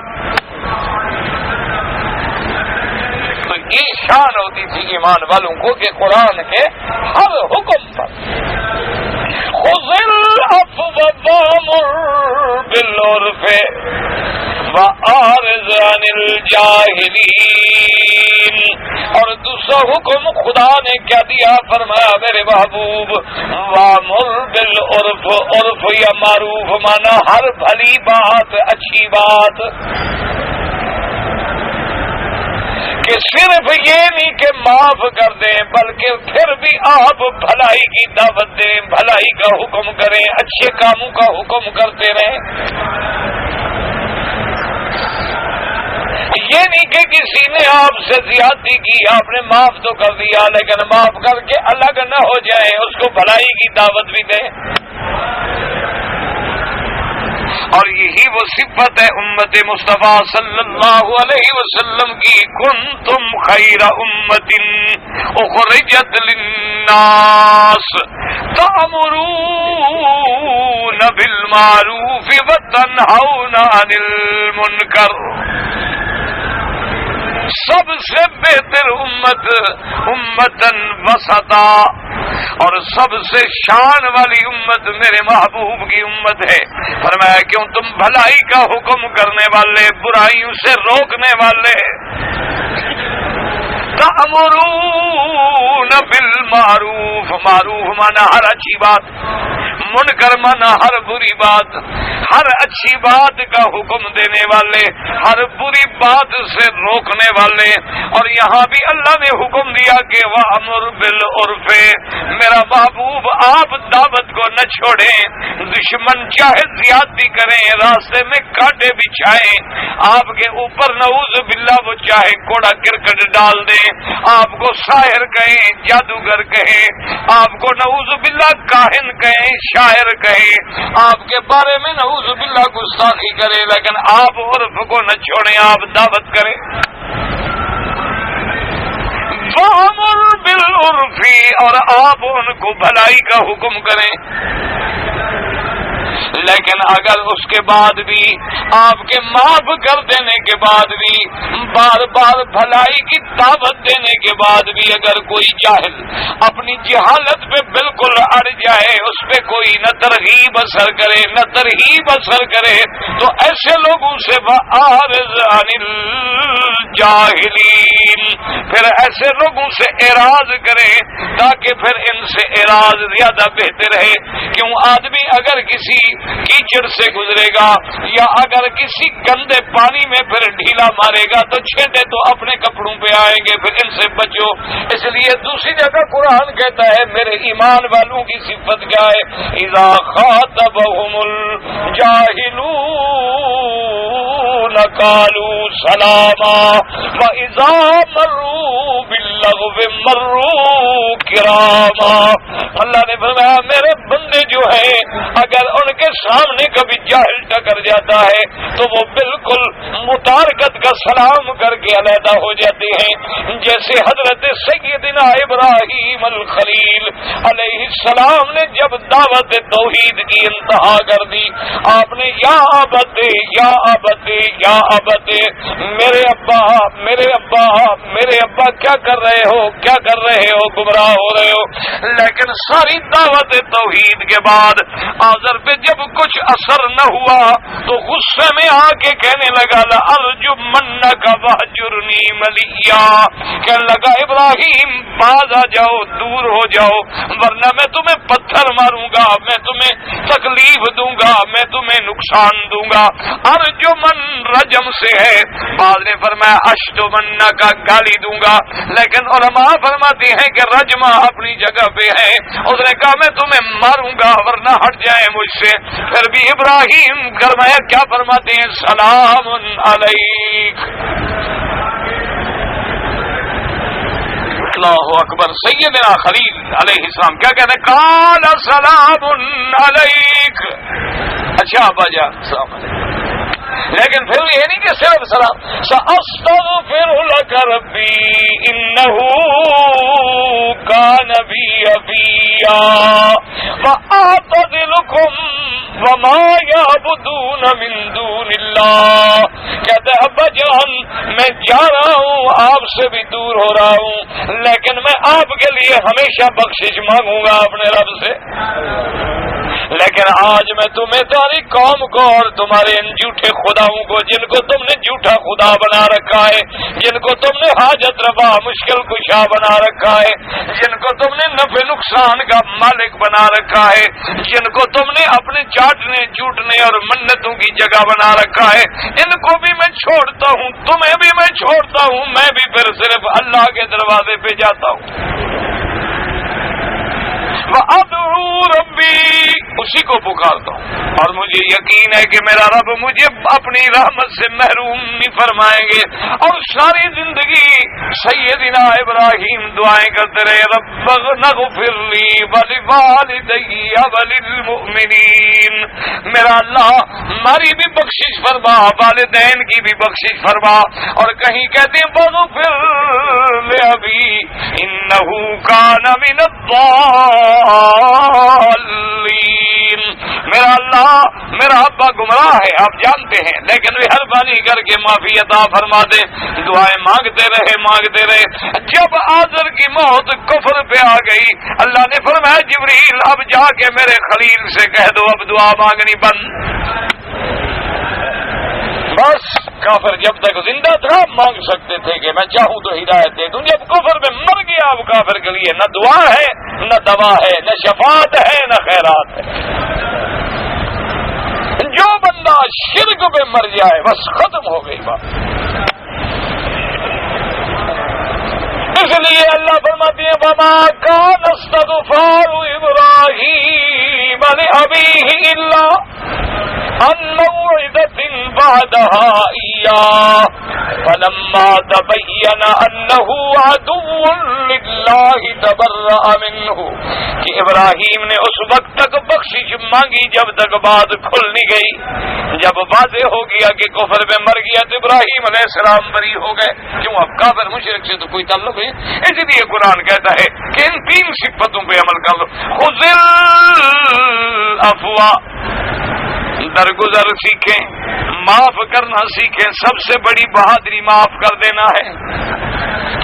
Speaker 1: تو یہ شان ہوتی تھی ایمان والوں کو کہ قرآن کے ہر حکم پر خذ العفو وامر بالعرف واعرض عن الجاہلین. اور دوسرا حکم خدا نے کیا دیا؟ فرمایا میرے محبوب وامر بالعرف، عرف یا معروف مانا ہر بھلی بات، اچھی بات. کہ صرف یہ نہیں کہ معاف کر دیں، بلکہ پھر بھی آپ بھلائی کی دعوت دیں، بھلائی کا حکم کریں، اچھے کاموں کا حکم کرتے رہیں. یہ نہیں کہ کسی نے آپ سے زیادتی کی، آپ نے معاف تو کر دیا، لیکن معاف کر کے الگ نہ ہو جائیں، اس کو بھلائی کی دعوت بھی دیں. اور یہی وہ صفت ہے امت مصطفیٰ صلی اللہ علیہ وسلم کی. کنتم خیر امت اخرجت للناس تأمرون بالمعروف وتنہون عن المنکر. سب سے بہتر امت امتن وسطا، اور سب سے شان والی امت میرے محبوب کی امت ہے. فرمایا کیوں؟ تم بھلائی کا حکم کرنے والے، برائیوں سے روکنے والے. تأمرون بالمعروف، معروف مانا ہر اچھی بات، منکر مانا ہر بری بات. ہر اچھی بات کا حکم دینے والے، ہر بری بات سے روکنے والے. اور یہاں بھی اللہ نے حکم دیا کہ وَأَمُرْ بِالْعُرْفِ، میرا محبوب آپ دعوت کو نہ چھوڑیں. دشمن چاہے زیادتی کریں، راستے میں کانٹے بچھائیں، آپ کے اوپر نعوذ باللہ وہ چاہے کوڑا کرکٹ ڈال دیں، آپ کو ساحر کہیں، جادوگر کہیں، آپ کو نعوذ باللہ کاہن کہیں، شاعر کہیں، آپ کے بارے میں نعوذ باللہ گستاخی کرے، لیکن آپ عرف کو نہ چھوڑیں، آپ دعوت کریں. وَأَمُرْ بِالْعُرْفِ، اور آپ ان کو بھلائی کا حکم کریں. لیکن اگر اس کے بعد بھی آپ کے معاف کر دینے کے بعد بھی، بار بار بھلائی کی دعوت دینے کے بعد بھی، اگر کوئی جاہل اپنی جہالت پہ بالکل اڑ جائے، اس پہ کوئی نہ ترغیب اثر کرے نہ ترہیب اثر کرے، تو ایسے لوگوں سے وَأَعْرِضْ عَنِ الْجَاهِلِينَ، پھر ایسے لوگوں سے اعراض کرے، تاکہ پھر ان سے اعراض زیادہ بہتر ہے. کیوں؟ آدمی اگر کسی کیچڑ سے گزرے گا یا اگر کسی گندے پانی میں پھر ڈھیلا مارے گا تو چھینٹے تو اپنے کپڑوں پہ آئیں گے، پھر ان سے بچو. اس لیے دوسری جگہ قرآن کہتا ہے میرے ایمان والوں کی صفت کیا ہے؟ اذا خاطبهم الجاهلون قالوا سلاما واذا مروا باللغو مروا کراما. اللہ نے فرمایا میرے بندے جو ہیں اگر ان کے سامنے کبھی جاہل ٹکر جاتا ہے تو وہ بالکل متارکت کا سلام کر کے علیحدہ ہو جاتے ہیں. جیسے حضرت سیدنا ابراہیم الخلیل علیہ السلام نے جب دعوت توحید کی انتہا کر دی، آپ نے یا ابت یا ابت یا ابت، میرے ابا میرے ابا میرے ابا کیا کر رہے ہو، کیا کر رہے ہو، گمراہ ہو رہے ہو. لیکن ساری دعوت توحید کے بعد آزر پہ جب کچھ اثر نہ ہوا تو غصے میں آ کے کہنے لگا لأرجمنک واہجرنی ملیا، کہنے لگا ابراہیم باز آ جاؤ، دور ہو جاؤ، ورنہ میں تمہیں پتھر ماروں گا، میں تمہیں تکلیف دوں گا، میں تمہیں نقصان دوں گا. ارجمن رجم سے ہے، بعد نے فرمایا اشتمنہ کا گالی دوں گا، لیکن علماء فرماتے ہیں کہ رجمہ اپنی جگہ پہ ہے. اس نے کہا میں تمہیں ماروں گا ورنہ ہٹ جائے مجھ سے. پھر بھی ابراہیم فرمایا کیا فرماتے ہیں، سلام علیک. اللہ اکبر. سیدنا خلیل علیہ السلام کیا کہتے ہیں، قال سلام علیک. اچھا ابا جان السلام علیکم. لیکن پھر یہ نہیں کہ صرف سلام، سأستغفر لك ربی انہ کان بی حفیا وأعتزلکم وما یعبدون من دون اللہ. کہتے ہیں ابا جان میں جا رہا ہوں، آپ سے بھی دور ہو رہا ہوں، لیکن میں آپ کے لیے ہمیشہ بخشش مانگوں گا اپنے رب سے. لیکن آج میں تمہیں تمہاری قوم کو اور تمہارے ان جھوٹے خداؤں کو، جن کو تم نے جھوٹا خدا بنا رکھا ہے، جن کو تم نے حاجت روا مشکل کشا بنا رکھا ہے، جن کو تم نے نفع نقصان کا مالک بنا رکھا ہے، جن کو تم نے اپنے چاٹنے چوٹنے اور منتوں کی جگہ بنا رکھا ہے، ان کو بھی میں چھوڑتا ہوں، تمہیں بھی میں چھوڑتا ہوں، میں بھی پھر صرف اللہ کے دروازے پہ جاتا ہوں. وَأَدْعُو رَبِّي، اسی کو پکارتا ہوں، اور مجھے یقین ہے کہ میرا رب مجھے اپنی رحمت سے محروم نہیں فرمائیں گے. اور ساری زندگی سیدنا ابراہیم دعائیں کرتے رہے، رب اغفر لی وَلِوَالِدَيَّ وَلِلْمُؤْمِنِينَ. میرا اللہ ہماری بھی بخشش فرما، والدین کی بھی بخشش فرما. اور کہیں کہتے ہیں وَغْفِرْ لِأَبِي إِنَّهُ كَانَ مِنَ الضَّالِّينَ. میرا اللہ میرا ابا گمراہ ہے آپ جانتے ہیں، لیکن مہربانی کر کے معافی عطا فرما دے. دعائیں مانگتے رہے. جب آزر کی موت کفر پہ آ گئی، اللہ نے فرمایا جبریل اب جا کے میرے خلیل سے کہہ دو اب دعا مانگنی بند. بس کافر جب تک زندہ تھا مانگ سکتے تھے کہ میں چاہوں تو ہدایت دے دوں، جب کفر میں مر گیا اب کافر کے لیے نہ دعا ہے، نہ دوا ہے، نہ شفاعت ہے، نہ خیرات ہے. جو بندہ شرک پہ مر جائے بس ختم ہو گئی بات. اس لیے اللہ فرماتے ہیں وما كان استغفار ابراہیم لأبیہ الا عن موعدة وعدها إياه فلما تبين أنه عدو لله تبرأ منه. کہ ابراہیم نے اس وقت تک بخشش مانگی جب تک بات کھل نہیں گئی. جب واضح ہو گیا کہ کفر میں مر گیا تو ابراہیم علیہ السلام بری ہو گئے. کیوں اب کافر مشرک سے تو کوئی تعلق ہے. اس لیے قرآن کہتا ہے کہ ان تین صفتوں پہ عمل کر لو. خذل العفو، درگزر سیکھیں، معاف کرنا سیکھیں. سب سے بڑی بہادری معاف کر دینا ہے.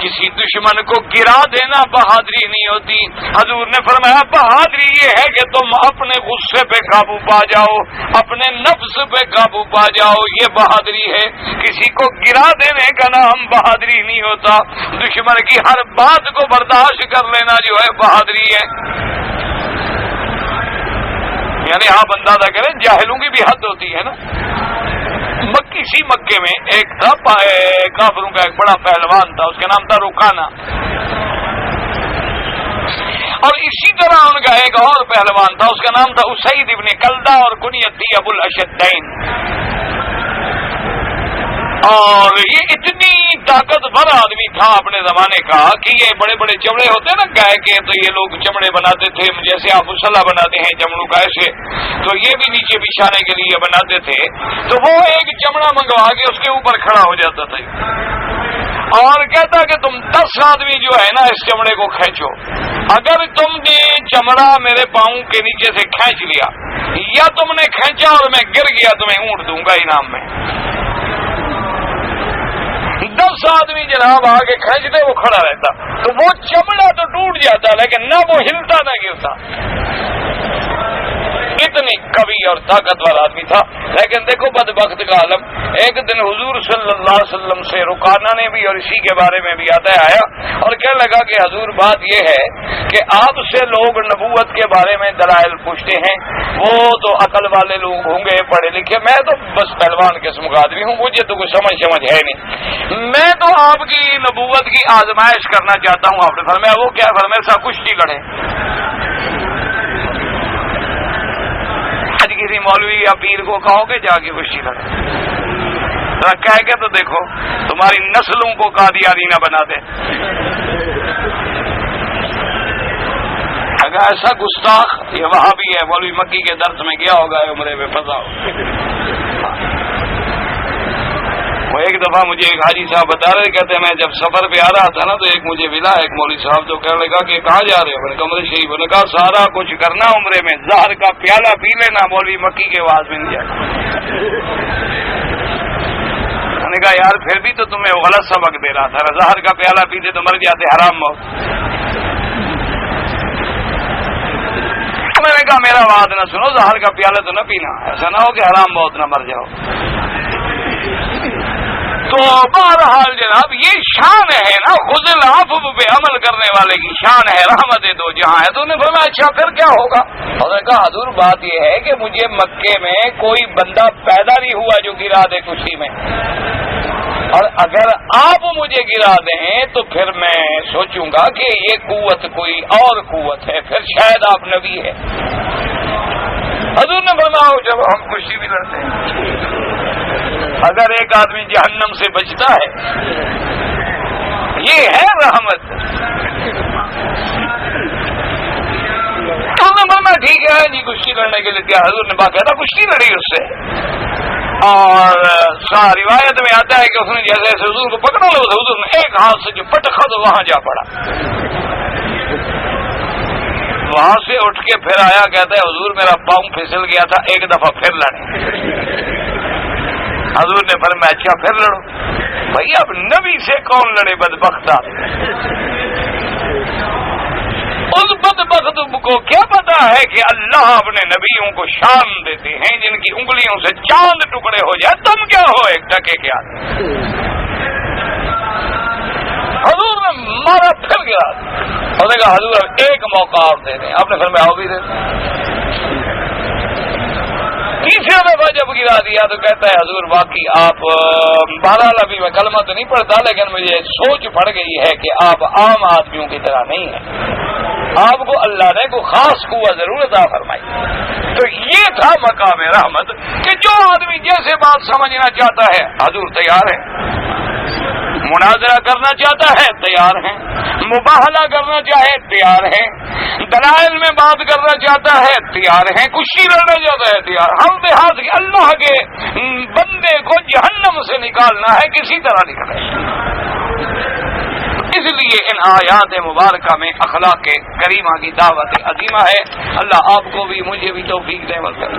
Speaker 1: کسی دشمن کو گرا دینا بہادری نہیں ہوتی. حضور نے فرمایا بہادری یہ ہے کہ تم اپنے غصے پہ قابو پا جاؤ، اپنے نفس پہ قابو پا جاؤ، یہ بہادری ہے. کسی کو گرا دینے کا نام بہادری نہیں ہوتا. دشمن کی ہر بات کو برداشت کر لینا جو ہے بہادری ہے. یعنی آپ اندازہ کریں جاہلوں کی بھی حد ہوتی ہے نا. کسی مکے میں ایک تھا کافروں کا ایک بڑا پہلوان تھا، اس کا نام تھا رکانہ. اور اسی طرح ان کا ایک اور پہلوان تھا، اس کا نام تھا اسید ابن کلدہ اور کنیت تھی ابو الاشدین. اور یہ اتنی طاقتور آدمی تھا اپنے زمانے کا کہ یہ بڑے بڑے چمڑے ہوتے ہیں نا گائے کے، تو یہ لوگ چمڑے بناتے تھے، جیسے آپ مسلح بناتے ہیں چمڑوں کا، ایسے تو یہ بھی نیچے بچھانے کے لیے بناتے تھے، تو وہ ایک چمڑا منگوا کے اس کے اوپر کھڑا ہو جاتا تھا اور کہتا کہ تم 10 آدمی جو ہے نا اس چمڑے کو کھینچو، اگر تم نے چمڑا میرے پاؤں کے نیچے سے کھینچ لیا یا تم نے کھینچا اور میں گر گیا تو میں اونٹ دوں گا انعام میں۔ 10 آدمی جناب آگے کھینچتے وہ کھڑا رہتا، تو وہ چمڑا تو ٹوٹ جاتا لیکن نہ وہ ہلتا نہ گرتا، اتنی قوی اور طاقتور آدمی تھا۔ لیکن دیکھو بدبخت کا عالم، ایک دن حضور صلی اللہ علیہ وسلم سے رکانہ نے بھی اور اسی کے بارے میں بھی آیا اور کہنے لگا کہ حضور بات یہ ہے کہ آپ سے لوگ نبوت کے بارے میں دلائل پوچھتے ہیں، وہ تو عقل والے لوگ ہوں گے پڑھے لکھے، میں تو بس پہلوان قسم کا آدمی ہوں، مجھے تو کوئی سمجھ ہے نہیں، میں تو آپ کی نبوت کی آزمائش کرنا چاہتا ہوں۔ آپ نے فرمایا وہ کیا؟ فرمایا سا کشتی لڑے۔ کسی مولوی یا پیر کو کہو کہ جا کے کشتی لڑے، کہہ کے تو دیکھو تمہاری نسلوں کو قادیانی نہ بنا دے۔ اگر ایسا گستاخ یہ وہاں بھی ہے، مولوی مکی کے درس میں گیا ہوگا عمرے میں پھنسا ہو۔ وہ ایک دفعہ مجھے ایک حاجی صاحب بتا رہے، کہتے میں جب سفر پہ آ رہا تھا نا تو ایک مجھے ملا ایک مولوی صاحب، تو کہنے لگا کہ کہاں جا رہے ہو؟ میں نے کہا عمرے شریف۔ نے کہا سارا کچھ کرنا عمرے میں، زہر کا پیالہ پی لینا، مولوی مکی کے آواز میں نہیں جانا۔ میں نے کہا یار پھر بھی تو تمہیں غلط سبق دے رہا تھا، زہر کا پیالہ پیتے تو مر جاتے، حرام موت۔ میں نے کہا میرا بات نہ سنو، زہر کا پیالہ تو نہ پینا، ایسا نہ ہو کہ حرام موت نہ مر جاؤ۔ تو بہرحال جناب یہ شان ہے نا، خذ العفو پہ عمل کرنے والے کی شان ہے، رحمت دو جہاں ہے۔ تو انہوں نے فرمایا اچھا پھر کیا ہوگا؟ اور نے کہا حضور بات یہ ہے کہ مجھے مکے میں کوئی بندہ پیدا نہیں ہوا جو گرا دے کشتی میں، اور اگر آپ مجھے گرا دیں تو پھر میں سوچوں گا کہ یہ قوت کوئی اور قوت ہے، پھر شاید آپ نبی ہے۔ حضور نے فرمایا جب ہم کشتی بھی لڑتے ہیں، اگر ایک آدمی جہنم سے بچتا ہے یہ ہے رحمت۔ تو میں ٹھیک ہے جی کشتی لڑنے کے لیے کیا؟ حضور نے باقاعدہ کشتی لڑی اس سے، اور روایت میں آتا ہے کہ اس نے جیسے حضور کو پکڑا لو، حضور نے ایک ہاتھ سے جو پٹخا تو وہاں جا پڑا، وہاں سے اٹھ کے پھر آیا، کہتا ہے حضور میرا پاؤں پھسل گیا تھا، ایک دفعہ پھر لڑے۔ حضور نے فرمایا اچھا پھر لڑو۔ بھائی اب نبی سے کون لڑے بدبخت آدمی؟ اس بدبخت کو کیا پتا ہے کہ اللہ اپنے نبیوں کو شان دیتے ہیں جن کی انگلیوں سے چاند ٹکڑے ہو جائے، تم کیا ہو ایک ٹکے کے آدمی؟ حضور نے مارا پھر گیا، اور نے کہا حضور ایک موقع اور دے دیں۔ آپ نے فرمایا وہ بھی دے دیں۔ تیسرے دفعہ جب گرا دیا تو کہتا ہے حضور واقعی آپ، بہرحال ابھی میں کلمہ تو نہیں پڑھتا لیکن مجھے سوچ پڑ گئی ہے کہ آپ عام آدمیوں کی طرح نہیں ہیں، آپ کو اللہ نے کوئی خاص قوت ضرور عطا فرمائی۔ تو یہ تھا مقام رحمت کہ جو آدمی جیسے بات سمجھنا چاہتا ہے حضور تیار ہے، مناظرہ کرنا چاہتا ہے تیار ہیں، مباہلہ کرنا چاہے تیار ہیں، دلائل میں بات کرنا چاہتا ہے تیار ہیں، کشتی لڑنا چاہتا ہے تیار۔ ہم دیہات کے اللہ کے بندے کو جہنم سے نکالنا ہے، کسی طرح نکلے۔ اس لیے ان آیات مبارکہ میں اخلاق کریمہ کی دعوت عظیمہ ہے۔ اللہ آپ کو بھی مجھے بھی توفیق دے وقت۔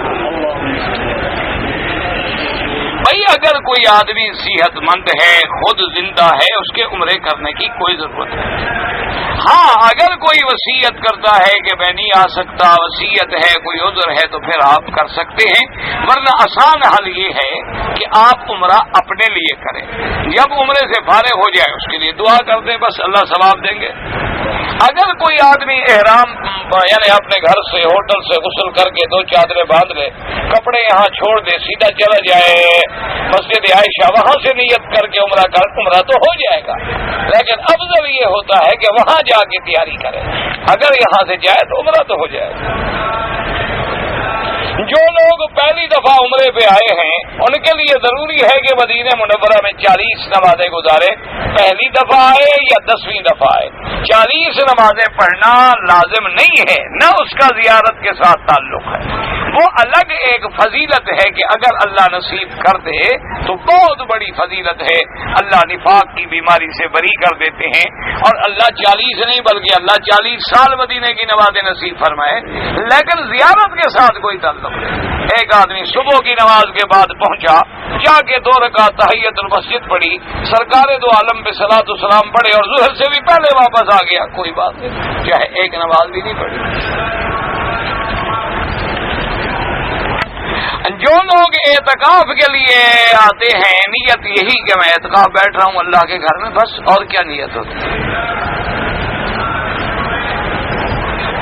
Speaker 1: بھائی اگر کوئی آدمی صحت مند ہے، خود زندہ ہے، اس کے عمرے کرنے کی کوئی ضرورت نہیں۔ ہاں اگر کوئی وصیت کرتا ہے کہ میں نہیں آ سکتا، وصیت ہے، کوئی عذر ہے، تو پھر آپ کر سکتے ہیں، ورنہ آسان حل یہ ہے کہ آپ عمرہ اپنے لیے کریں، جب عمرے سے فارغ ہو جائے اس کے لیے دعا کر دیں، بس اللہ ثواب دیں گے۔ اگر کوئی آدمی احرام یعنی اپنے گھر سے ہوٹل سے غسل کر کے 2 چادریں باندھ لے، کپڑے یہاں چھوڑ دے، سیدھا چلا جائے مسجد عائشہ، وہاں سے نیت کر کے عمرہ تو ہو جائے گا، لیکن افضل یہ ہوتا ہے کہ وہاں جا کے تیاری کرے، اگر یہاں سے جائے تو عمرہ تو ہو جائے گا۔ جو لوگ پہلی دفعہ عمرے پہ آئے ہیں ان کے لیے ضروری ہے کہ مدینہ منورہ میں 40 نمازیں گزارے. پہلی دفعہ آئے یا 10ویں دفعہ آئے, 40 نمازیں پڑھنا لازم نہیں ہے, نہ اس کا زیارت کے ساتھ تعلق ہے. وہ الگ ایک فضیلت ہے کہ اگر اللہ نصیب کر دے تو بہت بڑی فضیلت ہے. اللہ نفاق کی بیماری سے بری کر دیتے ہیں, اور اللہ 40 نہیں بلکہ اللہ 40 سال مدینے کی نمازیں نصیب فرمائے. لیکن زیارت کے ساتھ کوئی تعلق نہیں. ایک آدمی صبح کی نماز کے بعد پہنچا, جا کے 2 رکعت تحیت المسجد پڑھی, سرکار دو عالم پہ صلاۃ والسلام پڑھے اور ظہر سے بھی پہلے واپس آ گیا, کوئی بات نہیں, چاہے ایک نماز بھی نہیں پڑھی. جو لوگ اعتکاف کے لیے آتے ہیں نیت یہی کہ میں اعتکاف بیٹھ رہا ہوں اللہ کے گھر میں, بس, اور کیا نیت ہوتی ہے.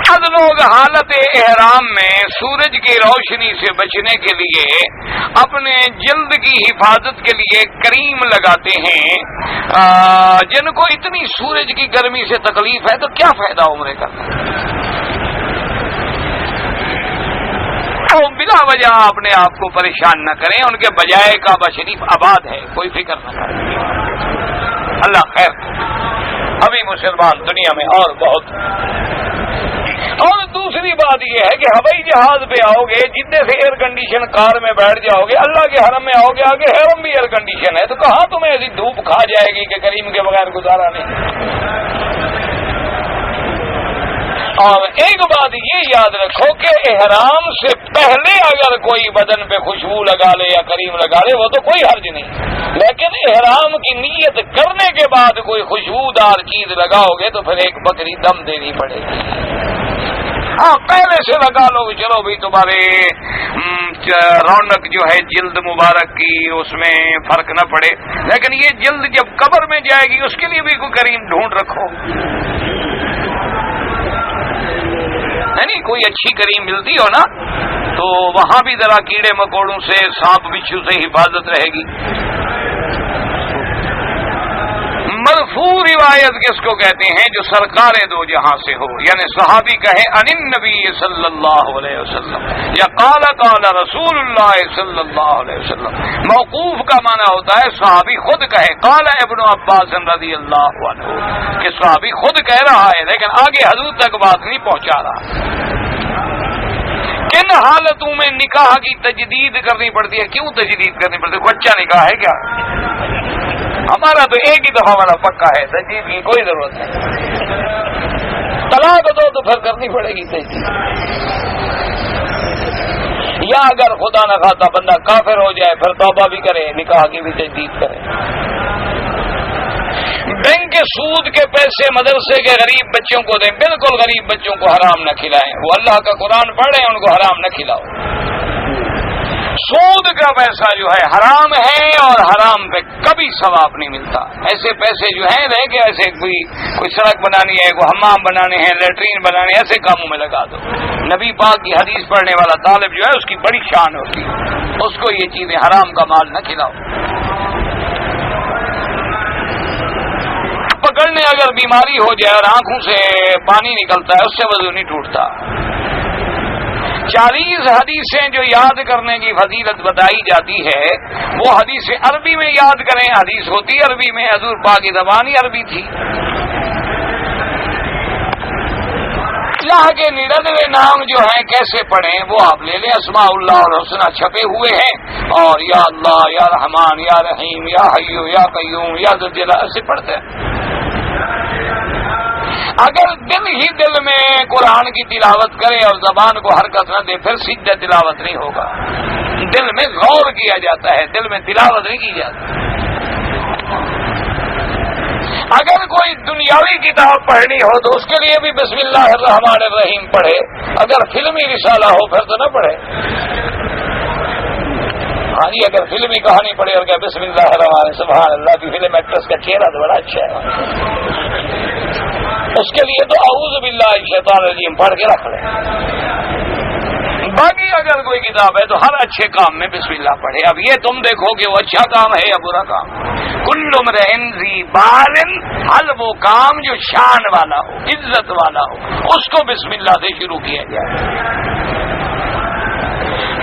Speaker 1: بعض لوگ حالت احرام میں سورج کی روشنی سے بچنے کے لیے اپنے جلد کی حفاظت کے لیے کریم لگاتے ہیں. جن کو اتنی سورج کی گرمی سے تکلیف ہے تو کیا فائدہ عمرے کرنا. بلا وجہ اپنے آپ کو پریشان نہ کریں, ان کے بجائے کعبہ شریف آباد ہے, کوئی فکر نہ کریں. اللہ خیر. ابھی مسلمان دنیا میں اور بہت. اور دوسری بات یہ ہے کہ ہوائی جہاز پہ آؤ گے, جتنے سے ایئر کنڈیشن کار میں بیٹھ جاؤ گے, اللہ کے حرم میں آؤ گے, آگے حرم بھی ایئر کنڈیشن ہے, تو کہاں تمہیں ایسی دھوپ کھا جائے گی کہ کریم کے بغیر گزارا نہیں. اور ایک بات یہ یاد رکھو کہ احرام سے پہلے اگر کوئی بدن پہ خوشبو لگا لے یا کریم لگا لے وہ تو کوئی حرج نہیں, لیکن احرام کی نیت کرنے کے بعد کوئی خوشبودار چیز لگاؤ گے تو پھر ایک بکری دم دینی پڑے گی. ہاں پہلے سے لگا لو, چلو بھی تمہارے رونق جو ہے جلد مبارک کی اس میں فرق نہ پڑے, لیکن یہ جلد جب قبر میں جائے گی اس کے لیے بھی کوئی کریم ڈھونڈ رکھو. نہیں کوئی اچھی کریم ملتی ہو نا تو وہاں بھی ذرا کیڑے مکوڑوں سے, سانپ بچھو سے حفاظت رہے گی. مرفوع روایت کس کو کہتے ہیں؟ جو سرکار دو جہاں سے ہو, یعنی صحابی کہے ان النبی صلی اللہ علیہ وسلم, یا قال قال رسول اللہ صلی اللہ علیہ وسلم. موقوف کا معنی ہوتا ہے صحابی خود کہے, قال ابن عباس رضی اللہ عنہ, کہ صحابی خود کہہ رہا ہے لیکن آگے حضور تک بات نہیں پہنچا رہا. کن حالتوں میں نکاح کی تجدید کرنی پڑتی ہے؟ کیوں تجدید کرنی پڑتی ہے؟ کچا نکاح ہے کیا؟ ہمارا تو ایک ہی دفعہ والا پکا ہے, تجدید کی کوئی ضرورت نہیں. طلاق دو تو پھر کرنی پڑے گی تجدید. یا اگر خدا نہ خواستہ بندہ کافر ہو جائے پھر توبہ بھی کرے, نکاح کی بھی تجدید کرے. بینک کے سود کے پیسے مدرسے کے غریب بچوں کو دیں, بالکل غریب بچوں کو حرام نہ کھلائیں. وہ اللہ کا قرآن پڑھ رہے ہیں, ان کو حرام نہ کھلاؤ. سود کا پیسہ جو ہے حرام ہے اور حرام پہ کبھی ثواب نہیں ملتا. ایسے پیسے جو ہیں رہ کہ ایسے کوئی سڑک بنانی ہے, کوئی حمام بنانے ہیں, لیٹرین بنانے, ایسے کاموں میں لگا دو. نبی پاک کی حدیث پڑھنے والا طالب جو ہے اس کی بڑی شان ہوتی ہے, اس کو یہ چیزیں حرام کا مال نہ کھلاؤ. پکڑنے اگر بیماری ہو جائے اور آنکھوں سے پانی نکلتا ہے, اس سے وضو نہیں ٹوٹتا. 40 حدیثیں جو یاد کرنے کی فضیلت بتائی جاتی ہے وہ حدیث عربی میں یاد کریں. حدیث ہوتی عربی میں, حضور پاک کی زبان ہی عربی تھی. اللہ کے 99 نام جو ہیں کیسے پڑھیں وہ آپ لے لیں. اسماء اللہ اور حسنہ چھپے ہوئے ہیں, اور یا اللہ, یا رحمان, یا رحیم, یا حیو, یا قیوم, یا ذو الجلال سے پڑھتے ہیں. اگر دل ہی دل میں قرآن کی تلاوت کرے اور زبان کو حرکت نہ دے پھر سیدھا تلاوت نہیں ہوگا. دل میں غور کیا جاتا ہے, دل میں تلاوت نہیں کی جاتی. اگر کوئی دنیاوی کتاب پڑھنی ہو تو اس کے لیے بھی بسم اللہ الرحمن الرحیم پڑھے. اگر فلمی رسالہ ہو پھر تو نہ پڑھے. ہاں جی, اگر فلمی کہانی پڑھے اور کہ بسم اللہ الرحمن, سبحان اللہ کی فلم ایکٹریس کا چہرہ تو بڑا اچھا ہے, اس کے لیے تو اعوذ باللہ الشیطان الرجیم پڑھ کے رکھ لیں. باقی اگر کوئی کتاب ہے تو ہر اچھے کام میں بسم اللہ پڑھے. اب یہ تم دیکھو کہ وہ اچھا کام ہے یا برا کام. کل امرئ ذی بال, ہر وہ کام جو شان والا ہو, عزت والا ہو, اس کو بسم اللہ سے شروع کیا جائے.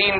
Speaker 1: 3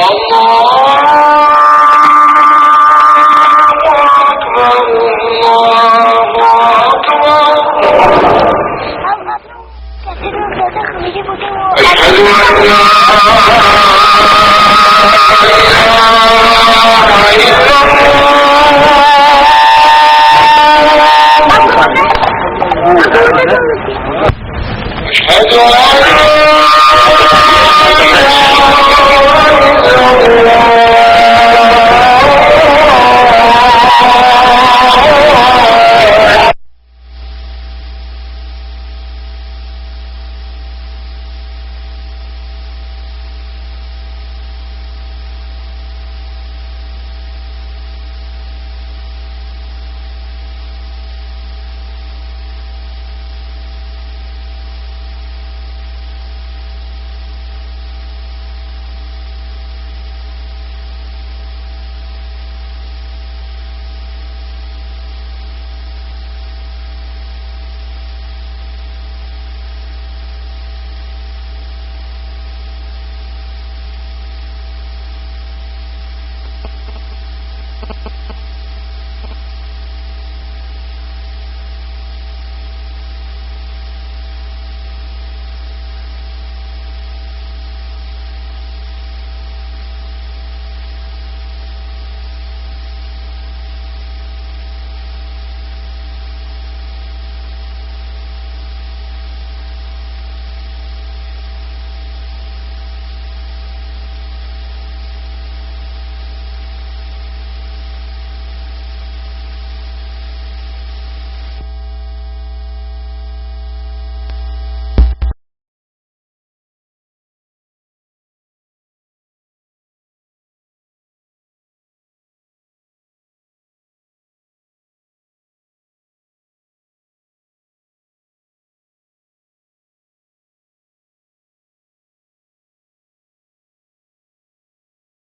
Speaker 1: Allah